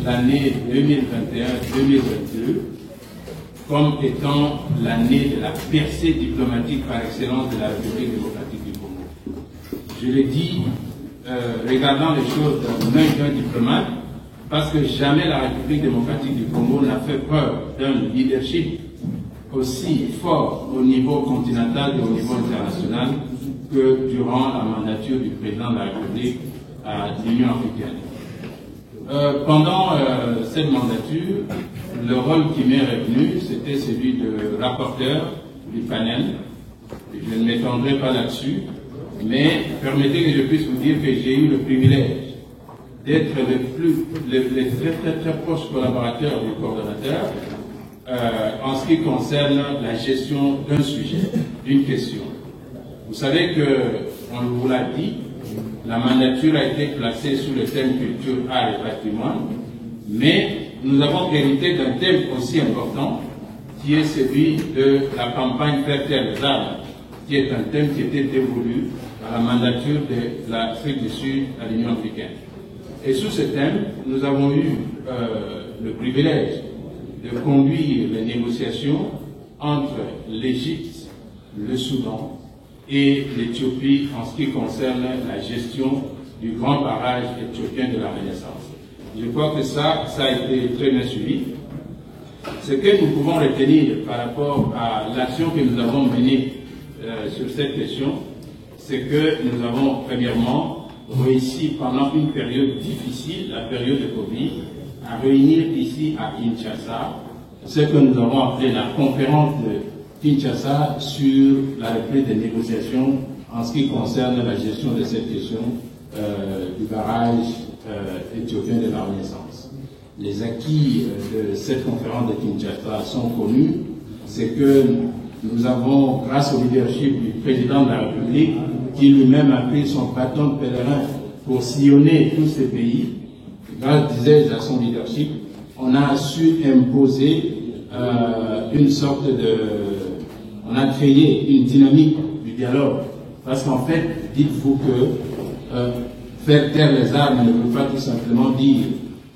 l'année 2021-2022 comme étant l'année de la percée diplomatique par excellence de la République démocratique du Congo. Je l'ai dit, regardant les choses d'un œil d'un diplomate, parce que jamais la République démocratique du Congo n'a fait preuve d'un leadership aussi fort au niveau continental et au niveau international que durant la mandature du président de la République à l'Union africaine. Pendant cette mandature, le rôle qui m'est revenu, c'était celui de rapporteur du panel. Je ne m'étendrai pas là-dessus, mais permettez que je puisse vous dire que j'ai eu le privilège d'être le très proche collaborateur du coordonnateur en ce qui concerne la gestion d'un sujet, d'une question. Vous savez que, on vous l'a dit, la mandature a été placée sous le thème culture, art et patrimoine, mais nous avons hérité d'un thème aussi important qui est celui de la campagne Faire taire les armes, qui est un thème qui était dévolu à la mandature de l'Afrique du Sud à l'Union africaine. Et sous ce thème, nous avons eu le privilège de conduire les négociations entre l'Égypte, le Soudan et l'Éthiopie en ce qui concerne la gestion du grand barrage éthiopien de la Renaissance. Je crois que ça a été très bien suivi. Ce que nous pouvons retenir par rapport à l'action que nous avons menée sur cette question, c'est que nous avons premièrement réussi pendant une période difficile, la période de Covid, à réunir ici à Kinshasa ce que nous avons appelé la conférence de Kinshasa sur la reprise des négociations en ce qui concerne la gestion de cette question du barrage éthiopien de la Renaissance. Les acquis de cette conférence de Kinshasa sont connus. C'est que nous avons, grâce au leadership du président de la République, qui lui-même a pris son bâton de pèlerin pour sillonner tous ces pays, grâce, disais-je, à son leadership, on a su imposer une sorte de... On a créé une dynamique du dialogue. Parce qu'en fait, dites-vous que faire taire les armes ne veut pas tout simplement dire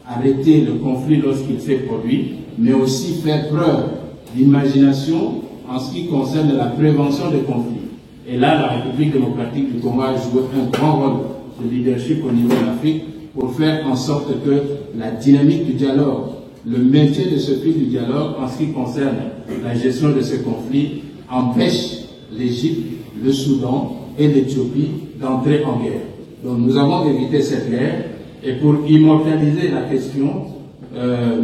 arrêter le conflit lorsqu'il s'est produit, mais aussi faire preuve d'imagination en ce qui concerne la prévention des conflits. Et là, la République démocratique du Congo a joué un grand rôle de leadership au niveau de l'Afrique pour faire en sorte que la dynamique du dialogue, le maintien de ce fil du dialogue en ce qui concerne la gestion de ces conflits empêche l'Égypte, le Soudan et l'Éthiopie d'entrer en guerre. Donc nous avons évité cette guerre et pour immortaliser la question,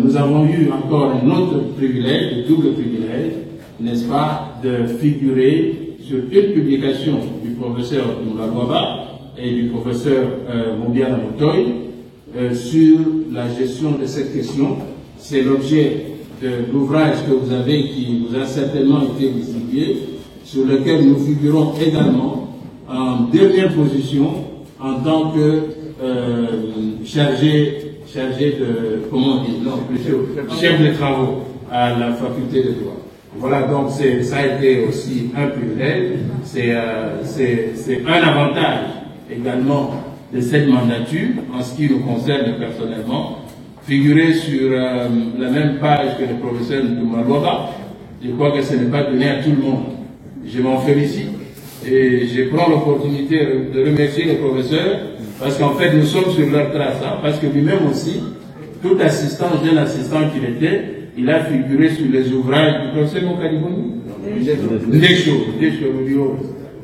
nous avons eu encore un autre privilège, le double privilège, n'est-ce pas, de figurer sur une publication du professeur Moulagwaba et du professeur Mobiana Motoy sur la gestion de cette question. C'est l'objet de l'ouvrage que vous avez qui vous a certainement été distribué, sur lequel nous figurons également en dernière position en tant que chargé de, comment on dit, non, plutôt chef de travaux à la faculté de droit. Voilà, donc ça a été aussi un privilège, c'est un avantage également de cette mandature en ce qui nous concerne personnellement. Figurer sur la même page que le professeur Ndoumaloba, je crois que ce n'est pas donné à tout le monde. Je m'en félicite et je prends l'opportunité de remercier le professeur parce qu'en fait nous sommes sur leur trace, hein, parce que lui-même aussi, tout assistant, jeune assistant qu'il était, il a figuré sur les ouvrages du professeur Mokaliboni.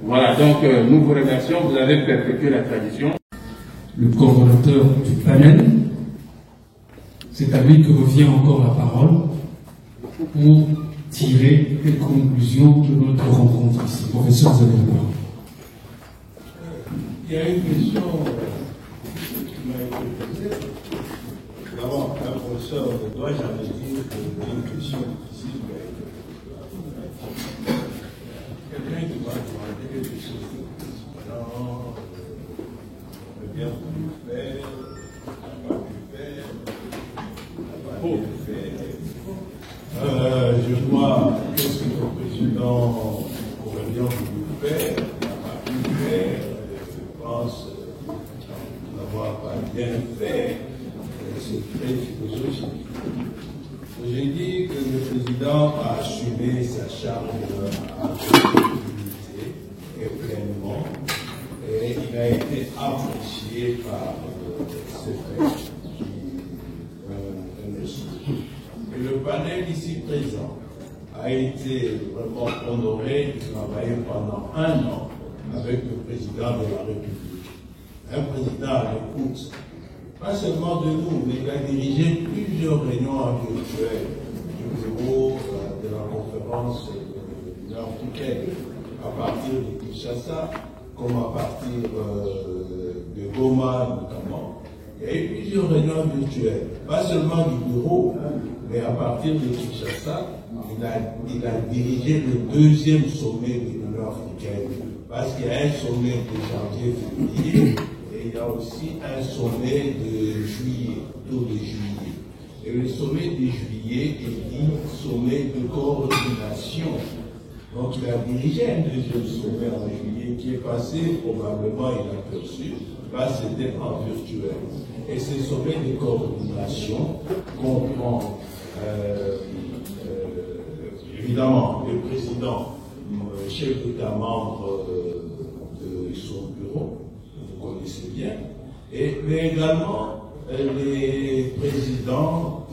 Voilà, donc nous vous remercions, vous avez perpétué la tradition. Le coordonnateur du panel, c'est à lui que revient encore la parole pour tirer les conclusions de notre rencontre ici. Professeur, vous avez la parole. Il y a une question qui m'a été posée. D'abord, un professeur ne doit jamais dire que une question difficile m'a été posée. Quelqu'un qui m'a demandé quelque chose de non, le bien voulu faire, n'a pas pu faire, n'a pas pu faire. Je vois qu'est-ce que le président Aurélien voulu faire, n'a pas pu faire. Je pense n'avoir pas bien fait. C'est très philosophique. J'ai dit que le président a assumé sa charge avec humilité et pleinement, et il a été apprécié par ses pairs qui et le panel ici présent a été vraiment honoré de travailler pendant 1 an avec le président de la République. Un président à l'écoute, pas seulement de nous, mais il a dirigé plusieurs réunions virtuelles du bureau de la conférence nord-africaine à partir de Kinshasa, comme à partir de Goma notamment. Il y a eu plusieurs réunions virtuelles, pas seulement du bureau, mais à partir de Kinshasa, il a dirigé le 2e sommet de l'Union africaine, parce qu'il y a un sommet de janvier-février, et il y a aussi un sommet de juillet, autour de juillet. Et le sommet de juillet est dit sommet de coordination. Donc il a dirigé un 2e sommet en juillet qui est passé, probablement il a perçu, c'était en virtuel. Et ce sommet de coordination comprend évidemment le président, chef d'État membre de son bureau, vous connaissez bien, mais également les présidents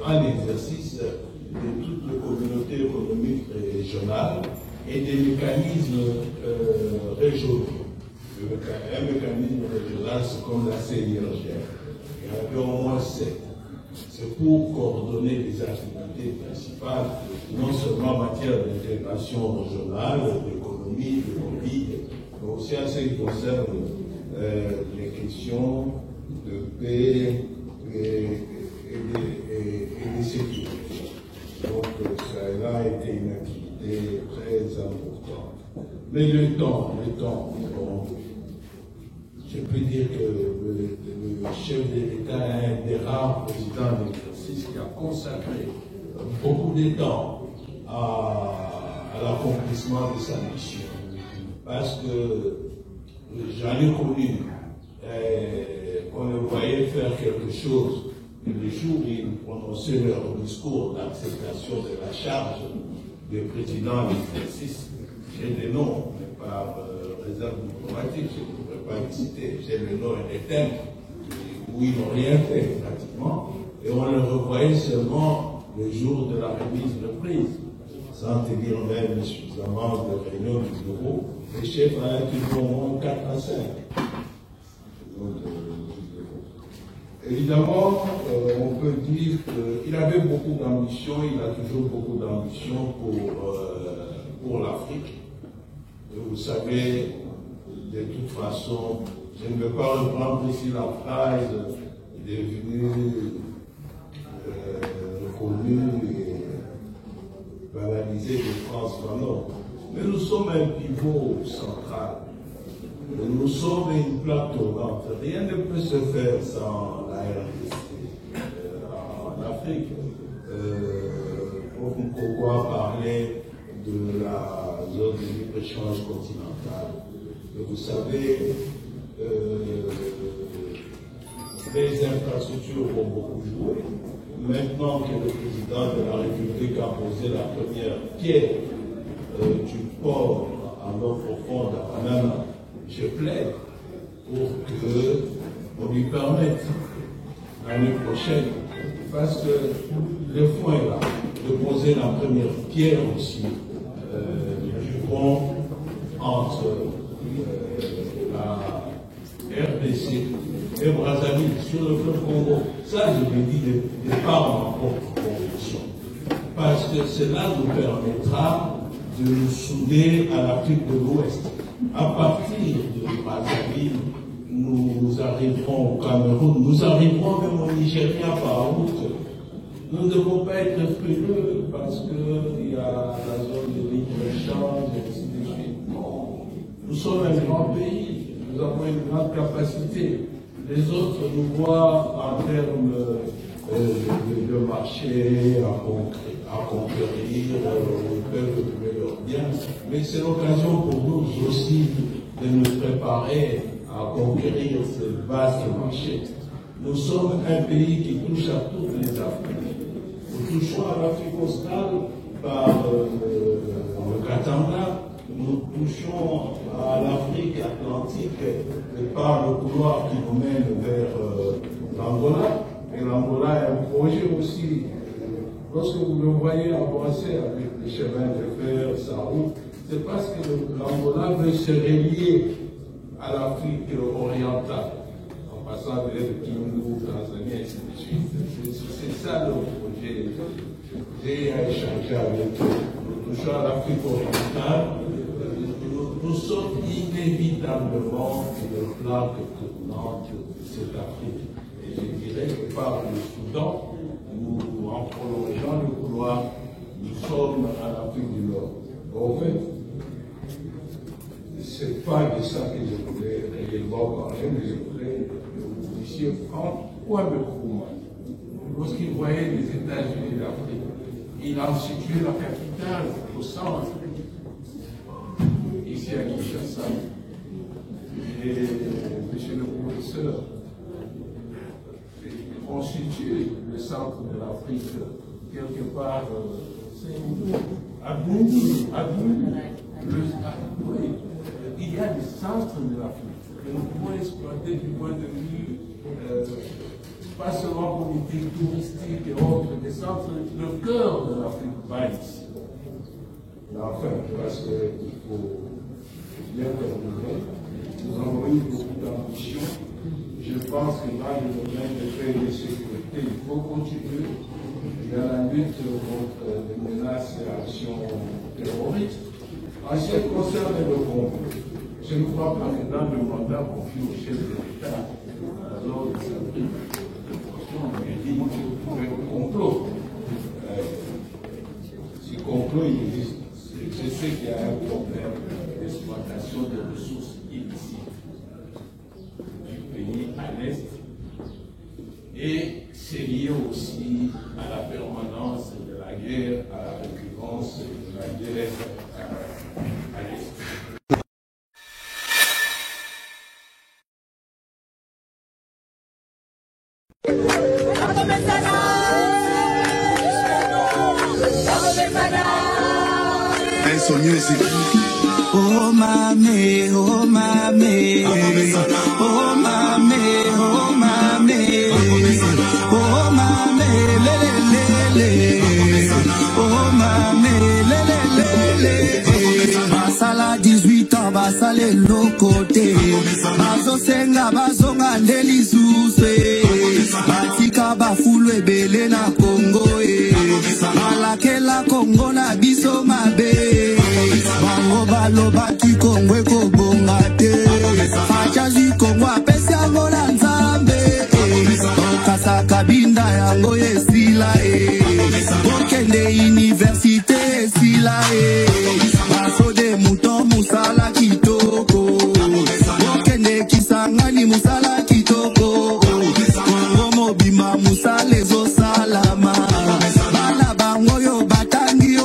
en exercice de toutes les communautés économiques régionales et des mécanismes régionaux. Un mécanisme régional, c'est comme la CIRGR. Il y en avait au moins 7. C'est pour coordonner les activités principales, non seulement en matière d'intégration régionale, d'économie, de Covid, mais aussi en ce qui concerne les questions de paix et de sécurité. Donc, ça a été une activité très importante. Mais le temps, bon, je peux dire que le chef de l'État est un des rares présidents d'exercice qui a consacré beaucoup de temps à l'accomplissement de sa mission. Parce que j'en ai connu, on le voyait faire quelque chose, et le jour où ils prononçaient leur discours d'acceptation de la charge de président d'exercice, j'ai des noms, mais par réserve diplomatique, je ne pourrais pas les citer, j'ai le nom et les thèmes où ils n'ont rien fait pratiquement, et on le revoyait seulement le jour de la remise de prise, sans tenir même suffisamment de réunions du bureau. Les chefs en ont toujours au moins 4 à 5. Donc, évidemment, on peut dire qu'il avait beaucoup d'ambition, il a toujours beaucoup d'ambition pour l'Afrique. Vous savez, de toute façon, je ne veux pas reprendre ici la phrase devenue reconnue et banalisée de François Fanon. Mais nous sommes un pivot central. Nous sommes une plaque tournante. Rien ne peut se faire sans la RDC en Afrique. Vous pourquoi parler de la zone de libre-échange continentale? Vous savez, les infrastructures vont beaucoup jouer. Maintenant que le président de la République a posé la première pierre du port en eau profonde à Panama, je plaide pour qu'on lui permette l'année prochaine, parce que le point là, de poser la première pierre aussi du pont entre la RDC et Brazzaville sur le fleuve Congo. Ça, je l'ai dit de par ma propre conviction. Parce que cela nous permettra de nous souder à l'Afrique de l'Ouest. À partir de Brazzaville, nous arriverons au Cameroun, nous arriverons même au Nigeria par route. Nous ne devons pas être frileux parce qu'il y a la zone de libre-échange, et ainsi de suite. Non. Nous sommes un grand pays, nous avons une grande capacité. Les autres nous voient en termes de marché à conquérir, ils peuvent trouver leurs biens. Mais c'est l'occasion pour nous aussi de nous préparer à conquérir ce vaste marché. Nous sommes un pays qui touche à toutes les Afriques. Nous touchons à l'Afrique australe par le Katanga, nous touchons à l'Afrique atlantique par le couloir qui nous mène vers l'Angola. Et l'Angola est un projet aussi. Lorsque vous le voyez avancer avec les chemins de fer, sa route, c'est parce que l'Angola veut se relier à l'Afrique orientale, en passant vers le Kingu, Tanzanie, et ainsi de suite. C'est ça le projet. J'ai échangé avec eux. Nous touchons à l'Afrique orientale. Nous sommes inévitablement une plaque tournante de cette Afrique. Et je dirais que par le Soudan, nous, en prolongeant le couloir, nous sommes à l'Afrique du Nord. En fait, c'est pas de ça que je voulais réellement parler, mais je voulais que vous puissiez prendre Kwame Nkrumah. Lorsqu'il voyait les États-Unis d'Afrique, il a situé la capitale au centre, ici à Kinshasa. Et monsieur le professeur, il constitue le centre de l'Afrique quelque part, c'est à Bundu, il y a des centres de l'Afrique que nous pouvons exploiter du point de vue pas seulement politique, touristique et autres, des centres, le cœur de l'Afrique va ici. Mais enfin, parce qu'il faut bien terminer, nous avons eu beaucoup d'ambition. Je pense que dans le domaine de paix et de sécurité, il faut continuer. Il y a la lutte contre les menaces et actions terroristes. En ce qui concerne le Congo, je ne crois pas que dans le mandat confié au chef de l'État, lors de sa prise de fonction, on ait dit qu'il y a un complot. Si complot il existe, je sais qu'il y a un problème d'exploitation des ressources illicites du pays à l'Est. Et c'est lié aussi à la permanence de la guerre, à la récurrence de la guerre à l'Est. Some music. Oh mame, oh mame, oh mame, oh mame, oh mame, le le le, oh mame, le le. Basala 18 ans, basale lokote, bazo senga bazonga ndelizuse, batika bafulwe bele na Congo malakela Congo na biso mabe. Bango baloba ki Congo ekobonga te, fachazi Congo apesi yango na Nzambe, okasa kabinda yango esila okende universite esila baso de mouton musala kitoko, okende Kisangani musala kitoko, Congo mobima musala ezosalama, bana bango yo batangi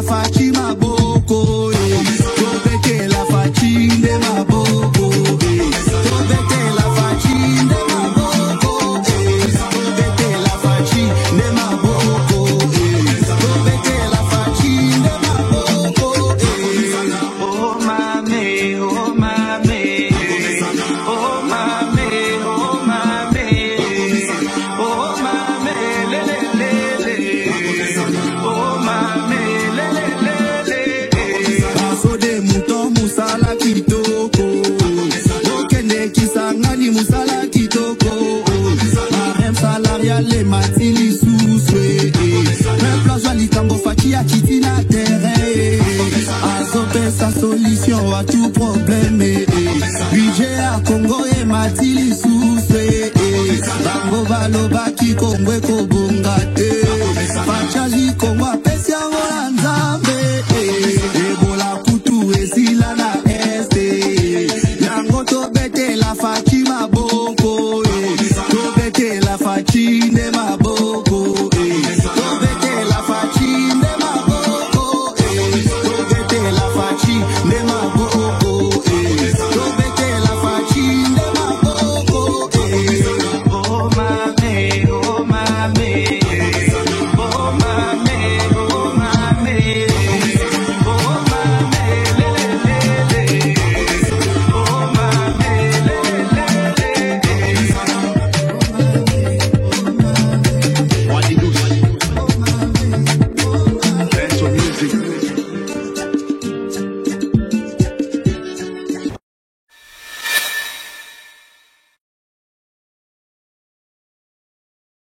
la fachi maboko, tobete la fachi de maboko, tobete la fachi de maboko, tobete la fachi de maboko, tobete la fachi de maboko. Oh mame, oh mame, oh mame, oh mame, oh mame, le le le le, oh mame, le le le. Paso de mouton musala kitoko, okende kisangani musala kitoko, marem salariale matili suswe, même place litambo fakia kitina terre, azope sa solution à tout problème.